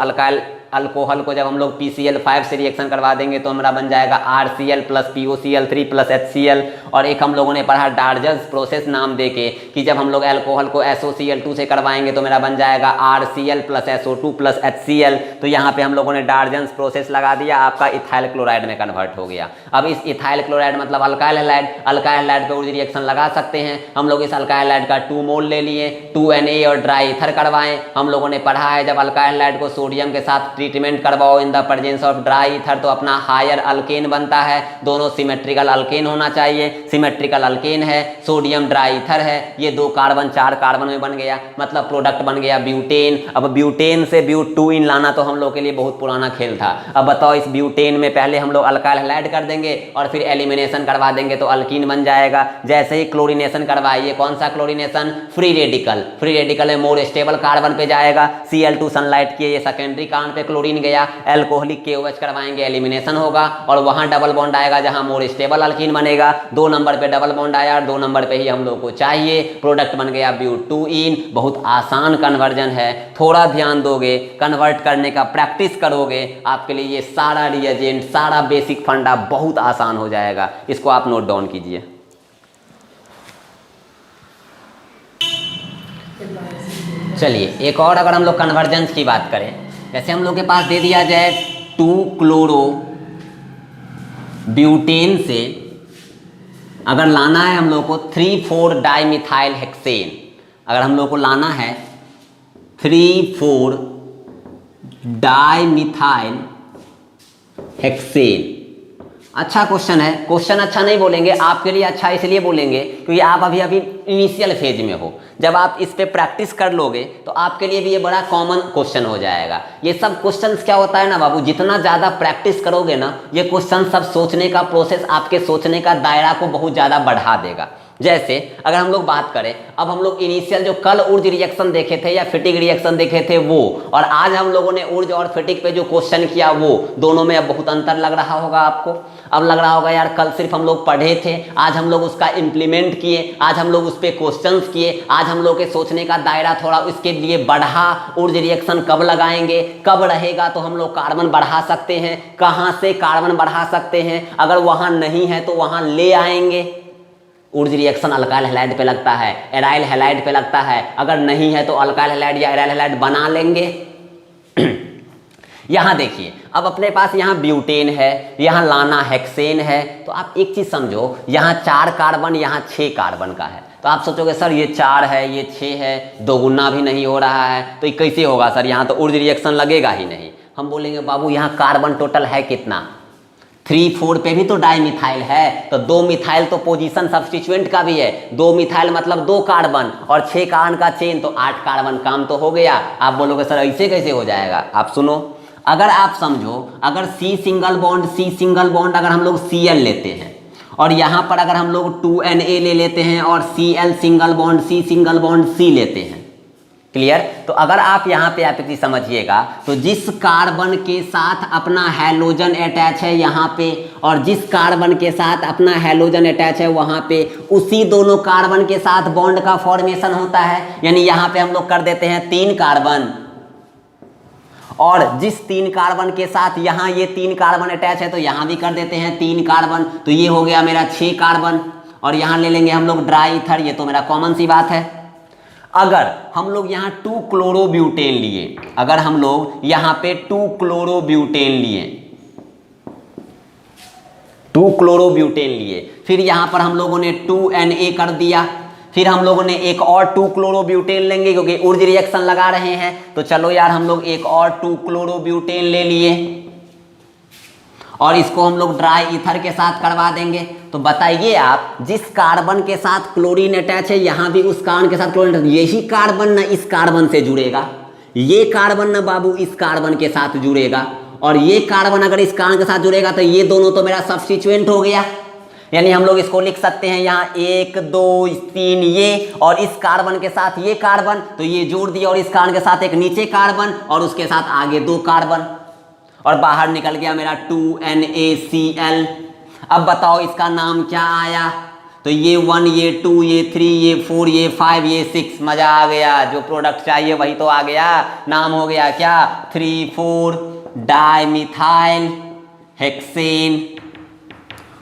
अल्कोहल को जब हम लोग PCl5 से रिएक्शन करवा देंगे तो हमारा बन जाएगा RCl plus POCl3 plus HCl। और एक हम लोगों ने पढ़ा डार्जन्स प्रोसेस नाम दे के कि जब हम लोग अल्कोहल को SOCl2 से करवाएंगे तो मेरा बन जाएगा RCl plus SO2 plus HCl। तो यहाँ पे हम लोगों ने डार्जन्स प्रोसेस लगा दिया, आपका इथाइल क्लोराइड में कन्वर्ट हो गया। अब इस इथाइल क्लोराइड मतलब अल्काइल हैलाइड, अल्काइल हैलाइड पे ऊर्ज रिएक्शन लगा सकते हैं। हम लोग इस अल्काइल हैलाइड का 2 मोल ले लिए, 2Na और ड्राई ईथर करवाएं। हम लोगों ने पढ़ा है जब अल्काइल हैलाइड को सोडियम के साथ ट्रीटमेंट करवाओ इन the presence of dry ether तो अपना हायर अल्केन बनता है। दोनों सिमेट्रिकल अल्केन होना चाहिए, सिमेट्रिकल अल्केन है, सोडियम ड्राई ईथर है, ये 2 कार्बन 4 कार्बन में बन गया, मतलब प्रोडक्ट बन गया ब्यूटेन। अब ब्यूटेन से ब्यूट2इन लाना तो हम लोग के लिए बहुत पुराना खेल था। अब बताओ इस ब्यूटेन में पहले हम लोग अल्काइल हैलाइड कर देंगे और फिर एलिमिनेशन करवा देंगे तो अल्कीन बन जाएगा। जैसे ही क्लोरीनेशन करवाइए, कौन सा chlorination? Free radical. Free radical में मोर स्टेबल कार्बन पे जाएगा, Cl2 सनलाइट किए, ये सेकेंडरी कार्बन पे क्लोरीन गया, एल्कोहलिक KOH करवाएंगे, एलिमिनेशन होगा और वहां डबल बॉन्ड आएगा जहां मोर स्टेबल अल्कीन बनेगा। 2 नंबर पे डबल बॉन्ड आया और 2 नंबर पे ही हम लोग को चाहिए, प्रोडक्ट बन गया ब्यूट2इन। बहुत आसान कन्वर्जन है, थोड़ा ध्यान दोगे, कन्वर्ट करने का प्रैक्टिस करोगे, आपके लिए ये सारा रिएजेंट, सारा बेसिक फंडा बहुत आसान हो जाएगा। इसको आप नोट डाउन कीजिए। चलिए एक और अगर हम लोग कन्वर्जेंस की बात करें, जैसे हम लोग के पास दे दिया जाए 2 क्लोरो ब्यूटेन से अगर लाना है हम लोग को 3,4 डाइमिथाइल हेक्सेन, अगर हम लोग को लाना है 3,4 डाइमिथाइल हेक्सेन। अच्छा क्वेश्चन है, क्वेश्चन अच्छा नहीं बोलेंगे, आपके लिए अच्छा इसलिए बोलेंगे क्योंकि आप अभी अभी इनिशियल फेज में हो। जब आप इस पे प्रैक्टिस कर लोगे तो आपके लिए भी ये बड़ा कॉमन क्वेश्चन हो जाएगा। ये सब क्वेश्चंस क्या होता है ना बाबू, जितना ज़्यादा प्रैक्टिस करोगे ना, ये क्वेश्चन सब सोचने का प्रोसेस, आपके सोचने का दायरा को बहुत ज़्यादा बढ़ा देगा। जैसे अगर हम लोग बात करें, अब हम लोग इनिशियल जो कल ऊर्ज रिएक्शन देखे थे या फिटिक रिएक्शन देखे थे वो, और आज हम लोगों ने ऊर्ज और फिटिक पे जो क्वेश्चन किया वो, दोनों में अब बहुत अंतर लग रहा होगा आपको। अब लग रहा होगा यार कल सिर्फ हम लोग पढ़े थे, आज हम लोग उसका इम्प्लीमेंट किए, आज हम लोग उस पर क्वेश्चंस किए, आज हम लोग के सोचने का दायरा थोड़ा इसके लिए बढ़ा। ऊर्ज रिएक्शन कब लगाएंगे, कब रहेगा तो हम लोग कार्बन बढ़ा सकते हैं, कहाँ से कार्बन बढ़ा सकते हैं, अगर वहाँ नहीं है तो वहाँ ले आएंगे। ऊर्ज रिएक्शन अल्काइल हैलाइड पे लगता है, एराइल हैलाइड पे लगता है, अगर नहीं है तो अल्काइल हैलाइड या एराइल हैलाइड बना लेंगे। यहाँ देखिए, अब अपने पास यहाँ ब्यूटेन है, यहाँ लाना हेक्सेन है, तो आप एक चीज समझो, यहाँ 4 कार्बन, यहाँ 6 कार्बन का है। तो आप सोचोगे सर ये 4 है, ये 6 है, दोगुना भी नहीं हो रहा है, तो ये कैसे होगा सर, यहाँ तो ऊर्ज रिएक्शन लगेगा ही नहीं। हम बोलेंगे बाबू यहाँ कार्बन टोटल है कितना, 3,4 पे भी तो डाइमिथाइल है, तो 2 मिथाइल तो पोजीशन सब्स्टिट्यूएंट का भी है, 2 मिथाइल मतलब 2 कार्बन और 6 कार्बन का चेन, तो 8 कार्बन काम तो हो गया। आप बोलोगे सर ऐसे कैसे हो जाएगा, आप सुनो, अगर आप समझो, अगर C सिंगल बॉन्ड अगर हम लोग Cl लेते हैं और यहाँ पर अगर हम लोग 2Na ले लेते हैं और Cl सिंगल बॉन्ड C लेते हैं, क्लियर। तो अगर आप यहाँ पे आप चीज समझिएगा, तो जिस कार्बन के साथ अपना हैलोजन अटैच है यहाँ पे और जिस कार्बन के साथ अपना हैलोजन अटैच है वहाँ पे, उसी दोनों कार्बन के साथ बॉन्ड का फॉर्मेशन होता है। यानी यहाँ पे हम लोग कर देते हैं 3 कार्बन, और जिस 3 कार्बन के साथ यहाँ ये 3 कार्बन अटैच है तो यहाँ भी कर देते हैं 3 कार्बन, तो ये हो गया मेरा 6 कार्बन। और यहाँ ले लेंगे हम लोग ड्राई ईथर, ये तो मेरा कॉमन सी बात है। अगर हम लोग यहाँ 2 क्लोरोब्यूटेन लिए, अगर हम लोग यहाँ पे 2 क्लोरोब्यूटेन लिए, 2 क्लोरोब्यूटेन लिए, फिर यहाँ पर हम लोगों ने 2Na कर दिया, फिर हम लोगों ने एक और 2 क्लोरोब्यूटेन लेंगे क्योंकि ऊर्ज रिएक्शन लगा रहे हैं, तो चलो यार हम लोग एक और 2 क्लोरोब्यूटेन ले लिए और इसको हम लोग ड्राई ईथर के साथ करवा देंगे। तो बताइए आप, जिस कार्बन के साथ क्लोरीन अटैच है यहाँ भी उस कार्बन के साथ क्लोरीन, यही कार्बन ना इस कार्बन से जुड़ेगा, ये कार्बन ना बाबू इस कार्बन के साथ जुड़ेगा, और ये कार्बन अगर इस कार्बन के साथ जुड़ेगा तो ये दोनों तो मेरा सब्स्टिट्यूएंट हो गया। यानी हम लोग इसको लिख सकते हैं यहाँ 1 2 3 ये, और इस कार्बन के साथ ये कार्बन, तो ये जोड़ दिया, और इस कार्बन के साथ एक नीचे कार्बन और उसके साथ आगे 2 कार्बन, और बाहर निकल गया मेरा 2NaCl। अब बताओ इसका नाम क्या आया? तो ये 1, ये 2, ये 3, ये 4, ये 5, ये 6। मजा आ गया, जो प्रोडक्ट चाहिए वही तो आ गया। नाम हो गया क्या? 3,4 डाइमिथाइल हेक्सेन।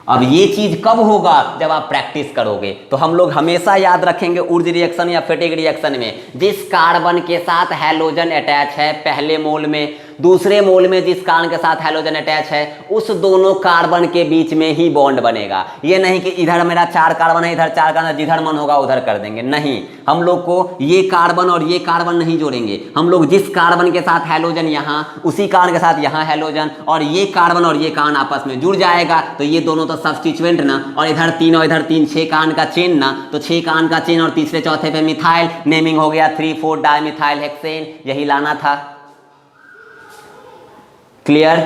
अब ये चीज कब होगा? जब आप प्रैक्टिस करोगे। तो हम लोग हमेशा याद रखेंगे उर्ज रिएक्शन या फेटिक रिएक्शन में जिस कार्बन के साथ हैलोजन अटैच है पहले मोल में, दूसरे मोल में जिस कार्बन के साथ हैलोजन अटैच है, उस दोनों कार्बन के बीच में ही बॉन्ड बनेगा। ये नहीं कि इधर मेरा 4 कार्बन है, इधर 4 कार्बन है, जिधर मन होगा उधर कर देंगे। नहीं, हम लोग को ये कार्बन और ये कार्बन नहीं जोड़ेंगे। हम लोग जिस कार्बन के साथ हैलोजन यहाँ, उसी कार्बन के साथ यहाँ हैलोजन, और ये कार्बन और ये कार्बन आपस में जुड़ जाएगा तो ये दोनों तो सब्स्टिट्यूएंट ना, और इधर 3 और इधर 3, 6 कार्बन का चेन ना, तो 6 कार्बन का चेन और तीसरे चौथे पे मिथाइल, नेमिंग हो गया 3,4 डाइमिथाइल हेक्सेन। यही लाना था। क्लियर?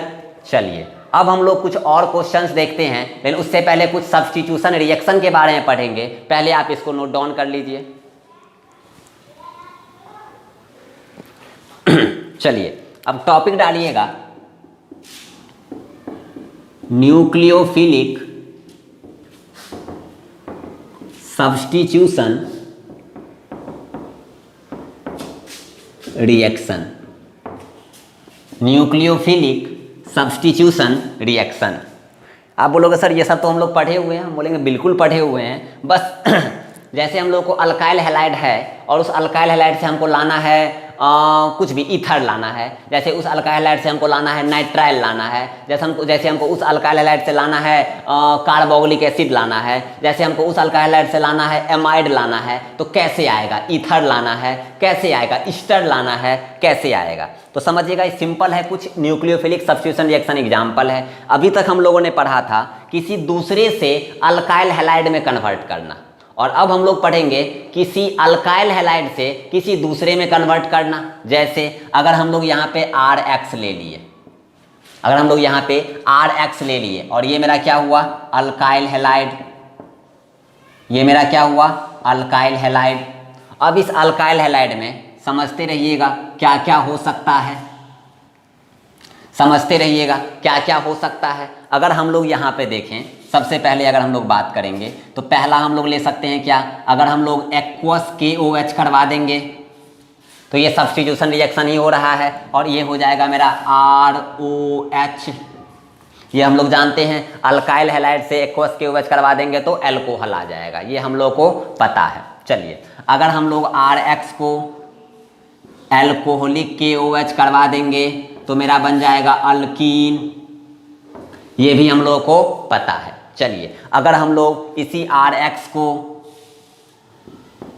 चलिए अब हम लोग कुछ और क्वेश्चंस देखते हैं, लेकिन उससे पहले कुछ सब्स्टिट्यूशन रिएक्शन के बारे में पढ़ेंगे। पहले आप इसको नोट डाउन कर लीजिए। चलिए अब टॉपिक डालिएगा, nucleophilic substitution reaction. Nucleophilic substitution reaction. आप बोलोगे सर ये सब तो हम लोग पढ़े हुए हैं। हम बोलेंगे बिल्कुल पढ़े हुए हैं, बस जैसे हम लोग को अल्काइल हैलाइड है और उस अल्काइल हैलाइड से हमको लाना है कुछ भी ईथर लाना है, जैसे उस अल्काइल हैलाइड से हमको लाना है नाइट्राइल लाना है, जैसे हमको उस अल्काइल हैलाइड से लाना है कार्बोक्सिलिक एसिड लाना है, जैसे हमको उस अल्काइल हैलाइड से लाना है एमाइड लाना है, तो कैसे आएगा? ईथर लाना है कैसे आएगा? ईस्टर लाना है कैसे आएगा? तो समझिएगा सिंपल है। कुछ न्यूक्लियोफिलिक सब्स्टिट्यूशन रिएक्शन एग्जाम्पल है। अभी तक हम लोगों ने पढ़ा था किसी दूसरे से अल्काइल हैलाइड में कन्वर्ट करना, और अब हम लोग पढ़ेंगे किसी अल्काइल हैलाइड से किसी दूसरे में कन्वर्ट करना। जैसे अगर हम लोग यहाँ पे RX ले लिए, अगर हम लोग यहाँ पे RX ले लिए और ये मेरा क्या हुआ? Alkyl halide. ये मेरा क्या हुआ? Alkyl halide. अब इस अल्काइल हैलाइड में समझते रहिएगा क्या क्या हो सकता है, समझते रहिएगा क्या क्या हो सकता है। अगर हम लोग यहाँ पे देखें, सबसे पहले अगर हम लोग बात करेंगे तो पहला हम लोग ले सकते हैं क्या? अगर हम लोग एक्वस KOH करवा देंगे तो ये सब्स्टिट्यूशन रिएक्शन ही हो रहा है, और ये हो जाएगा मेरा ROH। ये हम लोग जानते हैं, अल्काइल हैलाइड से एक्वस KOH करवा देंगे तो एल्कोहल आ जाएगा, ये हम लोग को पता है। चलिए अगर हम लोग RX को एल्कोहलिक KOH करवा देंगे तो मेरा बन जाएगा अल्कीन, ये भी हम लोग को पता है। चलिए अगर हम लोग इसी RX को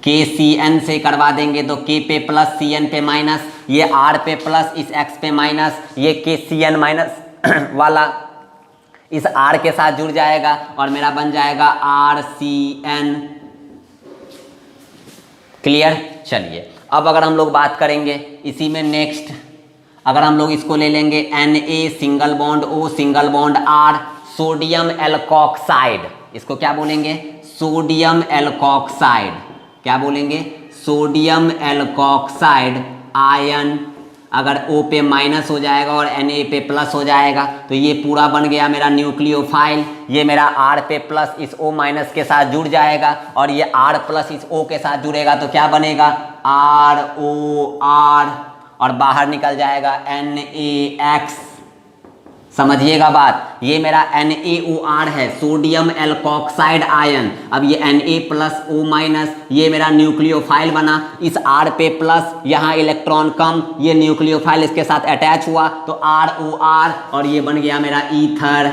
KCN से करवा देंगे तो K पे प्लस CN पे माइनस, ये R पे प्लस इस X पे माइनस, ये KCN माइनस वाला इस R के साथ जुड़ जाएगा और मेरा बन जाएगा RCN। क्लियर? चलिए अब अगर हम लोग बात करेंगे इसी में नेक्स्ट, अगर हम लोग इसको ले लेंगे Na single bond O single bond R, sodium alkoxide, इसको क्या बोलेंगे? Sodium alkoxide. क्या बोलेंगे? Sodium alkoxide ion. अगर O पे माइनस हो जाएगा और Na पे प्लस हो जाएगा तो ये पूरा बन गया मेरा न्यूक्लियोफाइल। ये मेरा R पे प्लस इस O माइनस के साथ जुड़ जाएगा और ये R प्लस इस O के साथ जुड़ेगा तो क्या बनेगा? ROR, और बाहर निकल जाएगा NaX। समझिएगा बात, ये मेरा NaOR है, सोडियम एल्कोक्साइड आयन। अब ये Na प्लस O माइनस, ये मेरा न्यूक्लियोफाइल बना। इस R पे प्लस, यहाँ इलेक्ट्रॉन कम, ये न्यूक्लियोफाइल इसके साथ अटैच हुआ तो ROR, और ये बन गया मेरा ईथर,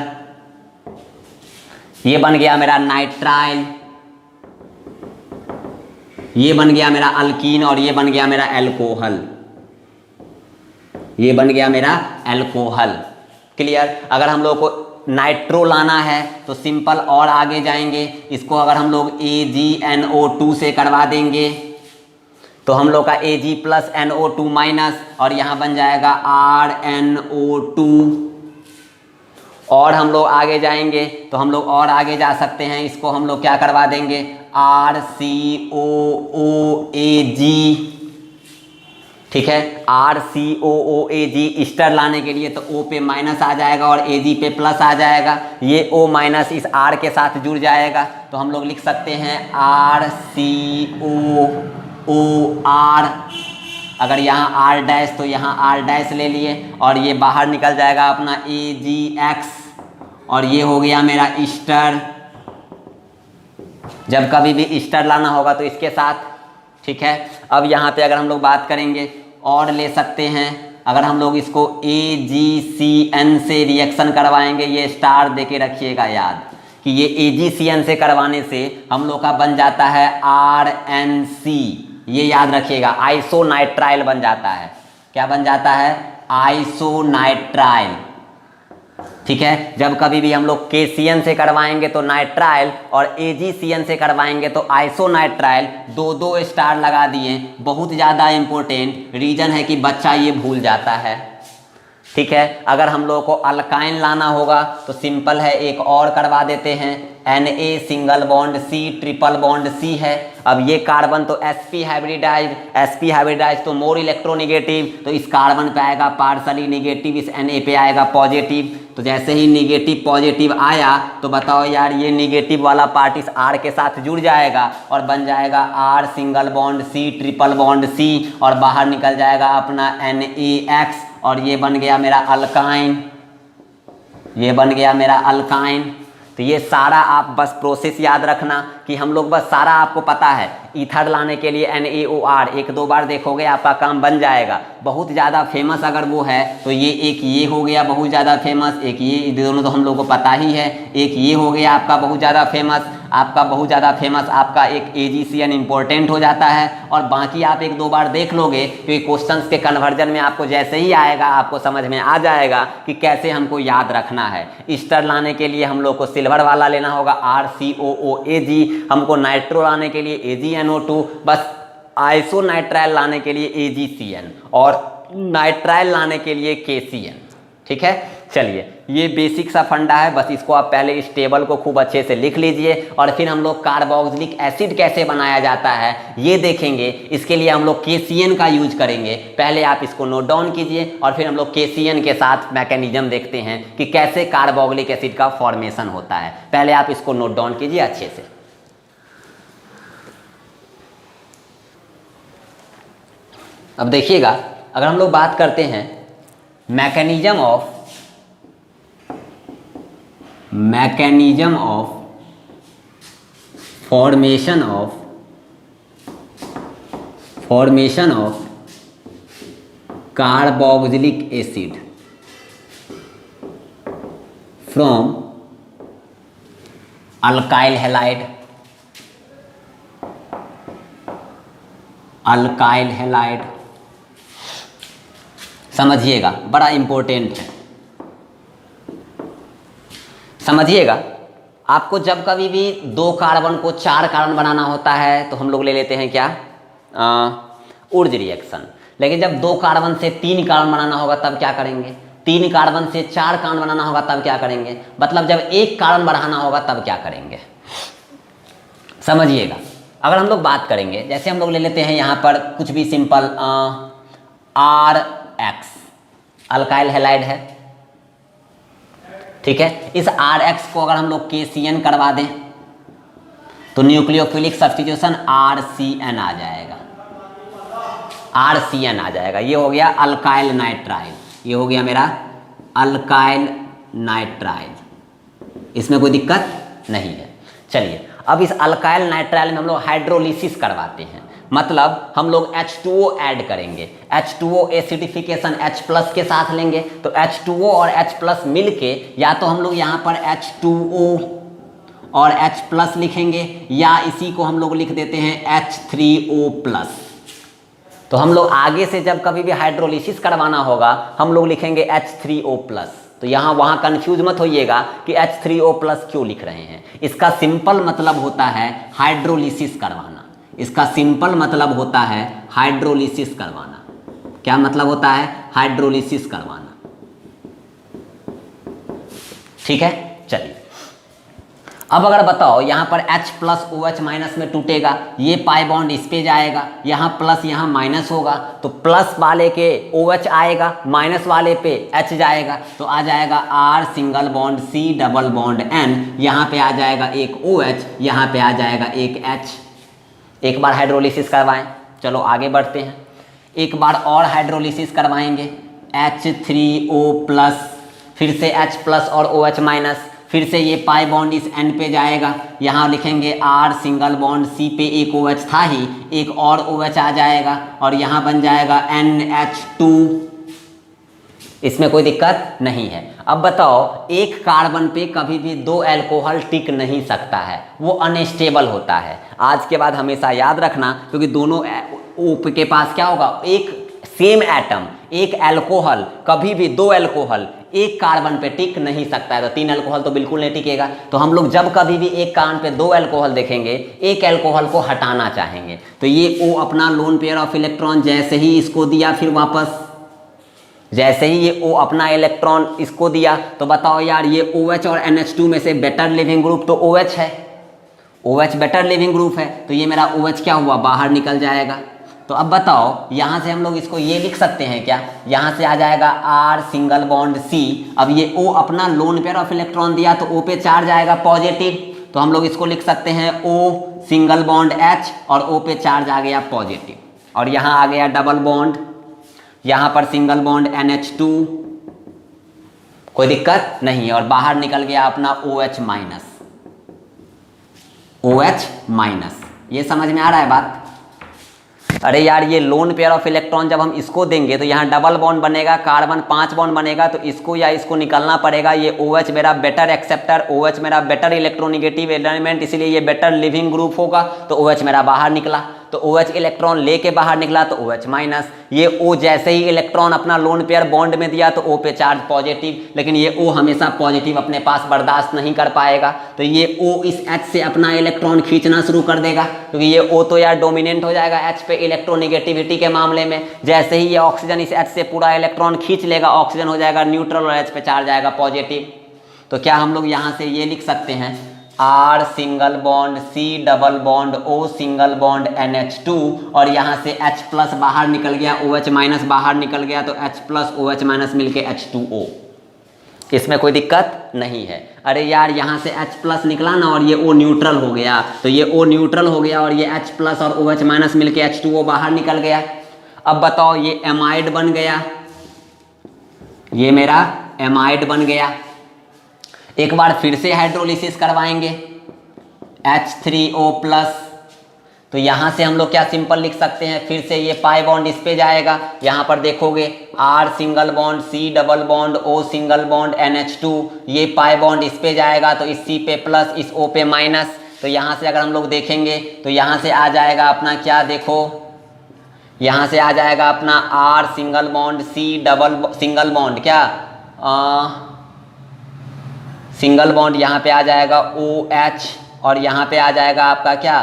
ये बन गया मेरा नाइट्राइल, ये बन गया मेरा अल्कीन, और ये बन गया मेरा एल्कोहल, ये बन गया मेरा एल्कोहल। क्लियर? अगर हम लोग को नाइट्रो लाना है तो सिंपल और आगे जाएंगे, इसको अगर हम लोग AgNO2 से करवा देंगे तो हम लोग का Ag प्लस NO2 माइनस, और यहाँ बन जाएगा RNO2। और हम लोग आगे जाएंगे तो हम लोग और आगे जा सकते हैं, इसको हम लोग क्या करवा देंगे, RCOOAG। ठीक है, RCOOAG ईस्टर लाने के लिए तो O पे माइनस आ जाएगा और Ag पे प्लस आ जाएगा। ये O माइनस इस R के साथ जुड़ जाएगा, तो हम लोग लिख सकते हैं RCOOR। अगर यहाँ R डैश तो यहाँ R डैश ले लिए, और ये बाहर निकल जाएगा अपना AgX, और ये हो गया मेरा ईस्टर। जब कभी भी ईस्टर लाना होगा तो इसके साथ। ठीक है, अब यहाँ पे अगर हम लोग बात करेंगे और ले सकते हैं, अगर हम लोग इसको AgCN से रिएक्शन करवाएंगे, ये स्टार दे के रखिएगा याद कि ये AgCN से करवाने से हम लोग का बन जाता है RNC। ये याद रखिएगा, आइसोनाइट्राइल बन जाता है। क्या बन जाता है, आइसोनाइट्राइल। ठीक है, जब कभी भी हम लोग KCN से करवाएंगे तो नाइट्राइल, और AgCN से करवाएंगे तो आइसोनाइट्राइल। दो स्टार लगा दिए, बहुत ज़्यादा इंपॉर्टेंट रीजन है कि बच्चा ये भूल जाता है। ठीक है, अगर हम लोग को अल्काइन लाना होगा तो सिंपल है, एक और करवा देते हैं, Na single bond C triple bond C है। अब ये कार्बन तो sp हाइब्रिडाइज तो मोर इलेक्ट्रोनिगेटिव, तो इस कार्बन पे आएगा पार्सली निगेटिव, इस Na पे आएगा पॉजिटिव। तो जैसे ही निगेटिव पॉजिटिव आया तो बताओ यार, ये निगेटिव वाला पार्ट इस R के साथ जुड़ जाएगा और बन जाएगा R single bond C triple bond C, और बाहर निकल जाएगा अपना NaX, और ये बन गया मेरा अल्काइन। ये बन गया मेरा अल्काइन। तो ये सारा आप बस प्रोसेस याद रखना कि हम लोग बस सारा आपको पता है। ईथर लाने के लिए NaOR, एक दो बार देखोगे आपका काम बन जाएगा। बहुत ज़्यादा फेमस अगर वो है तो ये एक ये हो गया बहुत ज़्यादा फेमस, एक ये, दोनों तो हम लोग को पता ही है। एक ये हो गया आपका बहुत ज़्यादा फेमस, आपका एक AgCN इंपॉर्टेंट हो जाता है। और बाकी आप एक दो बार देख लोगे क्योंकि क्वेश्चंस के कन्वर्जन में आपको जैसे ही आएगा आपको समझ में आ जाएगा कि कैसे हमको याद रखना है। ईस्टर लाने के लिए हम लोग को सिल्वर वाला लेना होगा RCOOAG, हमको नाइट्रो लाने के लिए AgNO2, बस आइसोनाइट्राइल लाने के लिए AgCN, और नाइट्राइल लाने के लिए KCN। ठीक है, चलिए ये बेसिक सा फंडा है, बस इसको आप पहले इस टेबल को खूब अच्छे से लिख लीजिए, और फिर हम लोग कार्बोक्सिलिक एसिड कैसे बनाया जाता है ये देखेंगे। इसके लिए हम लोग KCN का यूज करेंगे। पहले आप इसको नोट डाउन कीजिए और फिर हम लोग KCN के साथ मैकेनिज्म देखते हैं कि कैसे कार्बोक्सिलिक एसिड का फॉर्मेशन होता है। पहले आप इसको नोट डाउन कीजिए अच्छे से। अब देखिएगा, अगर हम लोग बात करते हैं mechanism of formation of carboxylic acid from alkyl halide, समझिएगा बड़ा इंपॉर्टेंट है। समझिएगा, आपको जब कभी भी 2 कार्बन को 4 कार्बन बनाना होता है तो हम लोग ले लेते हैं क्या, उर्ज रिएक्शन। लेकिन जब 2 कार्बन से 3 कार्बन बनाना होगा तब क्या करेंगे, 3 कार्बन से 4 कार्बन बनाना होगा तब क्या करेंगे, मतलब जब 1 कार्बन बढ़ाना होगा तब क्या करेंगे। समझिएगा, अगर हम लोग बात करेंगे, जैसे हम लोग ले लेते हैं यहाँ पर कुछ भी सिंपल RX, अल्काइल हैलाइड है। ठीक है, इस RX को अगर हम लोग KCN करवा दें तो न्यूक्लियोफिलिक सब्स्टिट्यूशन RCN आ जाएगा, RCN आ जाएगा। ये हो गया अल्काइल नाइट्राइल, ये हो गया मेरा अल्काइल नाइट्राइल, इसमें कोई दिक्कत नहीं है। चलिए, अब इस अल्काइल नाइट्राइल में हम लोग हाइड्रोलिसिस करवाते हैं, मतलब हम लोग H2O ऐड करेंगे। H2O एसिडिफिकेशन H+ के साथ लेंगे, तो H2O और H+ मिलके या तो हम लोग यहाँ पर H2O और H+ लिखेंगे, या इसी को हम लोग लिख देते हैं H3O+। तो हम लोग आगे से जब कभी भी हाइड्रोलिसिस करवाना होगा हम लोग लिखेंगे H3O+। तो यहाँ वहाँ कंफ्यूज मत होइएगा कि H3O+ क्यों लिख रहे हैं। इसका सिंपल मतलब होता है हाइड्रोलिसिस करवाना। इसका सिंपल मतलब होता है हाइड्रोलिसिस करवाना। क्या मतलब होता है? हाइड्रोलिसिस करवाना। ठीक है, चलिए अब अगर बताओ यहाँ पर H प्लस OH माइनस में टूटेगा, ये पाई बॉन्ड इस पे जाएगा, यहाँ प्लस यहाँ माइनस होगा, तो प्लस वाले के OH आएगा, माइनस वाले पे H जाएगा, तो आ जाएगा R single bond C double bond N, यहाँ पे आ जाएगा एक OH, यहाँ पे आ जाएगा एक H। एक बार हाइड्रोलिसिस करवाएं, चलो आगे बढ़ते हैं। एक बार और हाइड्रोलिसिस करवाएंगे, H3O प्लस, फिर से H प्लस और OH माइनस, फिर से ये पाई बॉन्ड इस एंड पे जाएगा, यहाँ लिखेंगे R सिंगल बॉन्ड C पे एक OH था ही, एक और OH आ जाएगा और यहाँ बन जाएगा NH2। इसमें कोई दिक्कत नहीं है। अब बताओ, एक कार्बन पे कभी भी दो अल्कोहल टिक नहीं सकता है, वो अनस्टेबल होता है। आज के बाद हमेशा याद रखना, क्योंकि दोनों O के पास क्या होगा, एक सेम एटम, एक अल्कोहल, कभी भी दो अल्कोहल एक कार्बन पे टिक नहीं सकता है, तो तीन अल्कोहल तो बिल्कुल नहीं टिकेगा। तो हम लोग जब कभी भी एक कार्बन पे दो अल्कोहल देखेंगे, एक अल्कोहल को हटाना चाहेंगे, तो ये O अपना लोन पेयर ऑफ इलेक्ट्रॉन जैसे ही इसको दिया, फिर वापस जैसे ही ये O अपना इलेक्ट्रॉन इसको दिया, तो बताओ यार, ये OH और NH2 में से बेटर लिविंग ग्रुप तो OH है, OH बेटर लिविंग ग्रुप है, तो ये मेरा OH क्या हुआ, बाहर निकल जाएगा। तो अब बताओ, यहाँ से हम लोग इसको ये लिख सकते हैं क्या, यहाँ से आ जाएगा R सिंगल बॉन्ड C। अब ये O अपना लोन पेयर ऑफ इलेक्ट्रॉन दिया, तो O पे चार्ज आएगा पॉजिटिव, तो हम लोग इसको लिख सकते हैं O सिंगल बॉन्ड H, और O पे चार्ज आ गया पॉजिटिव, और यहाँ आ गया डबल बॉन्ड, यहाँ पर सिंगल बॉन्ड NH2, कोई दिक्कत नहीं, और बाहर निकल गया अपना OH माइनस, OH माइनस। ये समझ में आ रहा है बात? अरे यार, ये लोन पेयर ऑफ इलेक्ट्रॉन जब हम इसको देंगे तो यहाँ डबल बॉन्ड बनेगा, कार्बन 5 बॉन्ड बनेगा, तो इसको या इसको निकलना पड़ेगा। ये OH मेरा बेटर एक्सेप्टर, OH मेरा बेटर इलेक्ट्रोनिगेटिव एलिमेंट, इसलिए ये बेटर लिविंग ग्रुप होगा, तो OH मेरा बाहर निकला, तो OH इलेक्ट्रॉन लेके बाहर निकला, तो OH माइनस। ये O जैसे ही इलेक्ट्रॉन अपना लोन पेयर बॉन्ड में दिया, तो O पे चार्ज पॉजिटिव, लेकिन ये O हमेशा पॉजिटिव अपने पास बर्दाश्त नहीं कर पाएगा, तो ये O इस H से अपना इलेक्ट्रॉन खींचना शुरू कर देगा, क्योंकि ये O तो यार डोमिनेंट हो जाएगा H पे इलेक्ट्रोनिगेटिविटी के मामले में। जैसे ही ये ऑक्सीजन इस H से पूरा इलेक्ट्रॉन खींच लेगा, ऑक्सीजन हो जाएगा न्यूट्रल और H पे चार्ज आएगा पॉजिटिव। तो क्या हम लोग यहाँ से ये लिख सकते हैं, R single bond C double bond O single bond NH2, और यहाँ से H प्लस बाहर निकल गया, OH माइनस बाहर निकल गया, तो H प्लस OH माइनस मिलके H2O। इसमें कोई दिक्कत नहीं है। अरे यार, यहाँ से H प्लस निकला ना, और ये O न्यूट्रल हो गया, तो ये O न्यूट्रल हो गया, और ये H प्लस और OH माइनस मिलके H2O बाहर निकल गया। अब बताओ, ये एमाइड बन गया, ये मेरा एमाइड बन गया। एक बार फिर से हाइड्रोलिसिस करवाएंगे, H3O प्लस, तो यहाँ से हम लोग क्या सिंपल लिख सकते हैं, फिर से ये पाई बॉन्ड इस पे जाएगा, यहाँ पर देखोगे R single bond C double bond O single bond NH2, ये पाई बॉन्ड इस पे जाएगा, तो इस C पे प्लस, इस O पे माइनस, तो यहाँ से अगर हम लोग देखेंगे तो यहाँ से आ जाएगा अपना क्या, देखो यहाँ से आ जाएगा अपना R single bond C double single bond क्या सिंगल बॉन्ड, यहाँ पे आ जाएगा OH, और यहाँ पे आ जाएगा आपका क्या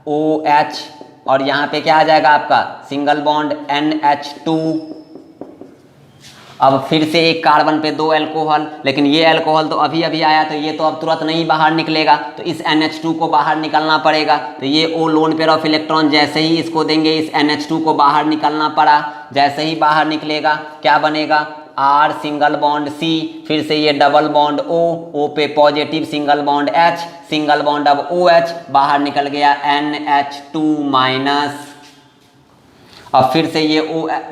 OH, और यहाँ पे क्या आ जाएगा आपका सिंगल बॉन्ड NH2। अब फिर से एक कार्बन पे दो अल्कोहल, लेकिन ये अल्कोहल तो अभी अभी आया, तो ये तो अब तुरंत नहीं बाहर निकलेगा, तो इस NH2 को बाहर निकलना पड़ेगा। तो ये O lone pair of electron जैसे ही इसको देंगे, इस NH2 को बाहर निकलना पड़ा, जैसे ही बाहर निकलेगा क्या बनेगा, R सिंगल बॉन्ड C, फिर से ये डबल बॉन्ड O पे positive single bond H, single bond अब OH, बाहर निकल गया NH2 माइनस। अब फिर से ये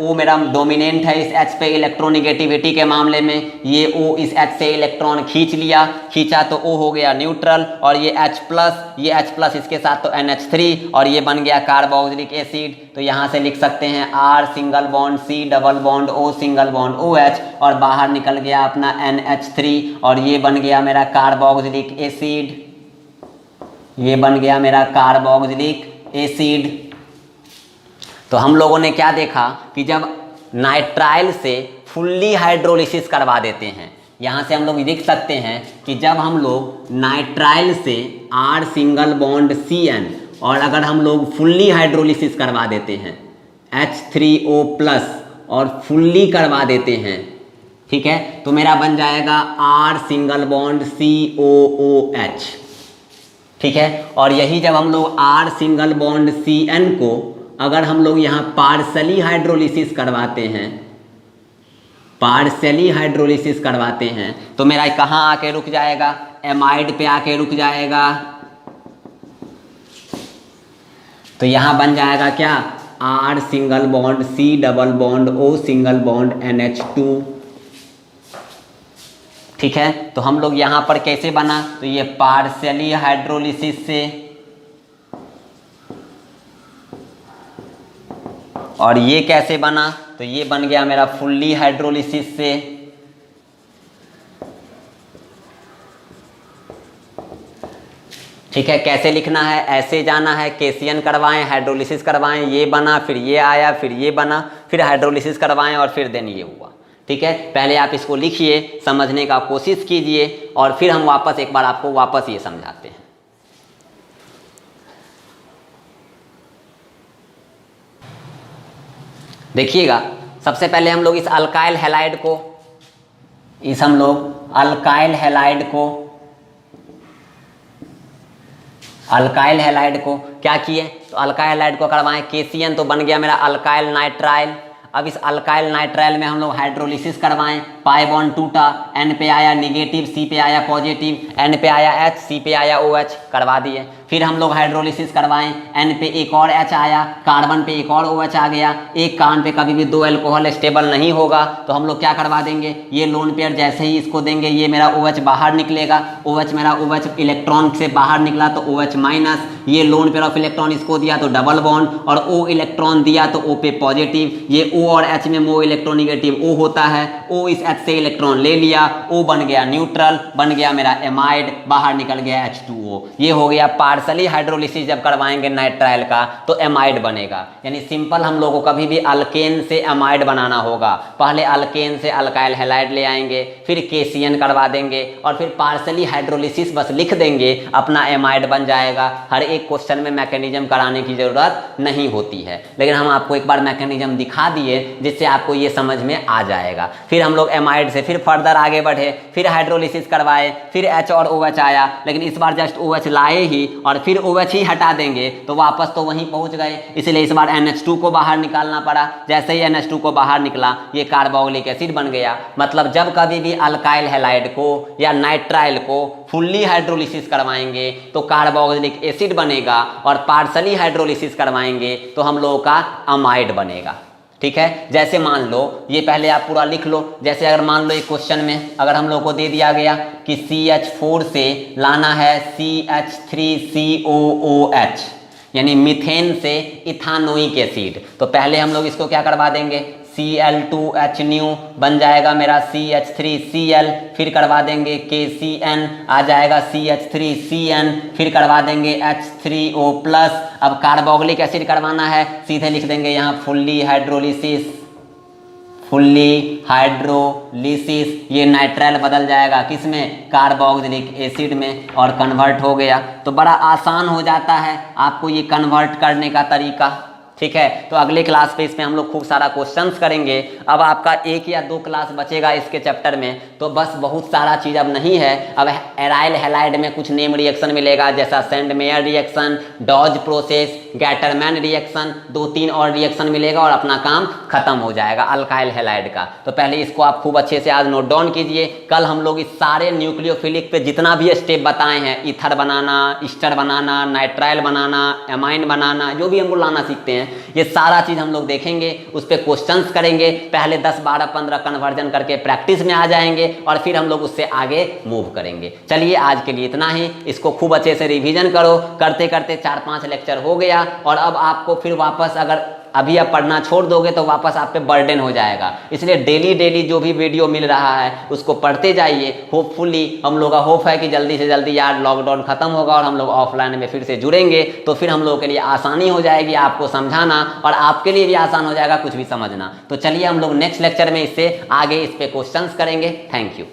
O मेरा डोमिनेंट है इस H पे इलेक्ट्रोनिगेटिविटी के मामले में, ये O इस H से इलेक्ट्रॉन खींच लिया, खींचा तो O हो गया न्यूट्रल, और ये H प्लस इसके साथ तो NH3, और ये बन गया कार्बोक्सिलिक एसिड। तो यहाँ से लिख सकते हैं R single bond C double bond O single bond OH, और बाहर निकल गया अपना NH3, और ये बन गया मेरा कार्बोक्सिलिक एसिड, ये बन गया मेरा कार्बोक्सिलिक एसिड। तो हम लोगों ने क्या देखा कि जब नाइट्राइल से फुल्ली हाइड्रोलिसिस करवा देते हैं, यहाँ से हम लोग लिख सकते हैं कि जब हम लोग नाइट्राइल से R सिंगल बॉन्ड CN और अगर हम लोग फुल्ली हाइड्रोलिसिस करवा देते हैं H3O+ और फुल्ली करवा देते हैं, ठीक है, तो मेरा बन जाएगा R सिंगल बॉन्ड COOH, ठीक है। और यही जब हम लोग R सिंगल बॉन्ड CN को अगर हम लोग यहाँ पार्शली हाइड्रोलिसिस करवाते हैं, पार्शली हाइड्रोलिसिस करवाते हैं, तो मेरा कहाँ आके रुक जाएगा, एमाइड पे आके रुक जाएगा। तो यहाँ बन जाएगा क्या, R single bond C double bond O single bond NH2, ठीक है। तो हम लोग यहाँ पर कैसे बना, तो ये पार्शली हाइड्रोलिसिस से, और ये कैसे बना, तो ये बन गया मेरा फुल्ली हाइड्रोलिसिस से। ठीक है, कैसे लिखना है, ऐसे जाना है, केसियन करवाएं, हाइड्रोलिसिस करवाएं, ये बना, फिर ये आया, फिर ये बना, फिर हाइड्रोलिसिस करवाएं और फिर देन ये हुआ। ठीक है, पहले आप इसको लिखिए, समझने का कोशिश कीजिए और फिर हम वापस एक बार आपको वापस ये समझाते हैं। देखिएगा, सबसे पहले हम लोग इस अल्काइल हैलाइड को, अल्काइल हैलाइड को क्या किए, तो अल्काइल हैलाइड को करवाएं केसीएन, तो बन गया मेरा अल्काइल नाइट्राइल। अब इस अल्काइल नाइट्राइल में हम लोग हाइड्रोलिसिस करवाएं, पाई बॉन्ड टूटा, N पे आया निगेटिव, C पे आया पॉजिटिव, N पे आया H, C पे आया OH, करवा दिए। फिर हम लोग हाइड्रोलिसिस करवाएं, N पे एक और H आया, कार्बन पे एक और OH आ गया, एक कार्बन पे कभी भी दो अल्कोहल स्टेबल नहीं होगा, तो हम लोग क्या करवा देंगे, ये लोन पेयर जैसे ही इसको देंगे ये मेरा OH बाहर निकलेगा, OH मेरा OH इलेक्ट्रॉन से बाहर निकला तो OH माइनस, ये लोन पेयर ऑफ इलेक्ट्रॉन इसको दिया तो डबल बॉन्ड, और O इलेक्ट्रॉन दिया तो O पे पॉजिटिव, ये O और H में मो इलेक्ट्रॉन निगेटिव O होता है, O इस H से इलेक्ट्रॉन ले लिया, O बन गया न्यूट्रल, बन गया मेरा एमाइड, बाहर निकल गया H2O। ये हो गया पार्शली हाइड्रोलिसिस जब करवाएंगे नाइट्राइल का तो एमाइड बनेगा। यानी सिंपल हम लोगों को कभी भी अल्केन से एमाइड बनाना होगा, पहले अल्केन से अल्काइल हैलाइड ले आएंगे, फिर केसीएन करवा देंगे और फिर पार्शली हाइड्रोलिसिस बस लिख देंगे, अपना एमाइड बन जाएगा। हर एक क्वेश्चन में मैकेनिज्म कराने की जरूरत नहीं होती है, लेकिन हम आपको एक बार मैकेनिज्म दिखा दिए जिससे आपको ये समझ में आ जाएगा। फिर हम लोग एमाइड से फिर फर्दर आगे बढ़े, फिर हाइड्रोलिसिस करवाए, फिर H और OH आया, लेकिन इस बार जस्ट OH लाए ही और फिर OH ही हटा देंगे तो वापस तो वहीं पहुंच गए, इसलिए इस बार NH2 को बाहर निकालना पड़ा। जैसे ही NH2 को बाहर निकला ये कार्बोक्सिलिक एसिड बन गया। मतलब जब कभी भी अल्काइल हैलाइड को या नाइट्राइल को फुल्ली हाइड्रोलिसिस करवाएंगे तो कार्बोक्सिलिक एसिड बनेगा, और पार्शली हाइड्रोलिसिस करवाएंगे तो हम लोगों का अमाइड बनेगा। ठीक है, जैसे मान लो, ये पहले आप पूरा लिख लो, जैसे अगर मान लो एक क्वेश्चन में अगर हम लोग को दे दिया गया कि CH4 से लाना है CH3COOH, यानी मीथेन से इथानोइक एसिड, तो पहले हम लोग इसको क्या करवा देंगे, Cl2H न्यू बन जाएगा मेरा CH3Cl, फिर करवा देंगे KCN आ जाएगा CH3CN, फिर करवा देंगे H3O+। अब कार्बोक्सिलिक एसिड करवाना है, सीधे लिख देंगे यहाँ फुल्ली हाइड्रोलिसिस, ये नाइट्राइल बदल जाएगा किसमें, कार्बोक्सिलिक एसिड में, और कन्वर्ट हो गया। तो बड़ा आसान हो जाता है आपको ये कन्वर्ट करने का तरीका। ठीक है, तो अगले क्लास पे इसमें हम लोग खूब सारा क्वेश्चंस करेंगे। अब आपका 1 या 2 क्लास बचेगा इसके चैप्टर में, तो बस बहुत सारा चीज़ अब नहीं है। अब एराइल हैलाइड में कुछ नेम रिएक्शन मिलेगा, जैसा Sandmeyer reaction, Dow's process, Gattermann reaction, 2-3 और रिएक्शन मिलेगा और अपना काम खत्म हो जाएगा अल्काइल हैलाइड का। तो पहले इसको आप खूब अच्छे से आज नोट डाउन कीजिए। कल हम लोग इस सारे न्यूक्लियोफिलिक पे जितना भी स्टेप बताए हैं, ईथर बनाना, ईस्टर बनाना, नाइट्राइल बनाना, एमाइन बनाना, जो भी हम लोग लाना सीखते हैं, ये सारा चीज हम लोग देखेंगे, उस पर क्वेश्चंस करेंगे। पहले 10, 12, 15 कन्वर्जन करके प्रैक्टिस में आ जाएंगे और फिर हम लोग उससे आगे मूव करेंगे। चलिए आज के लिए इतना ही, इसको खूब अच्छे से रिवीजन करो। करते करते 4-5 लेक्चर हो गया, और अब आपको फिर वापस अगर अभी आप पढ़ना छोड़ दोगे तो वापस आप पे बर्डन हो जाएगा। इसलिए डेली जो भी वीडियो मिल रहा है उसको पढ़ते जाइए। होपफुली हम लोग का होप है कि जल्दी से जल्दी यार लॉकडाउन खत्म होगा और हम लोग ऑफलाइन में फिर से जुड़ेंगे, तो फिर हम लोगों के लिए आसानी हो जाएगी आपको समझाना, और आपके लिए भी आसान हो जाएगा कुछ भी समझना। तो चलिए हम लोग नेक्स्ट लेक्चर में इससे आगे इस पे क्वेश्चंस करेंगे। Thank you.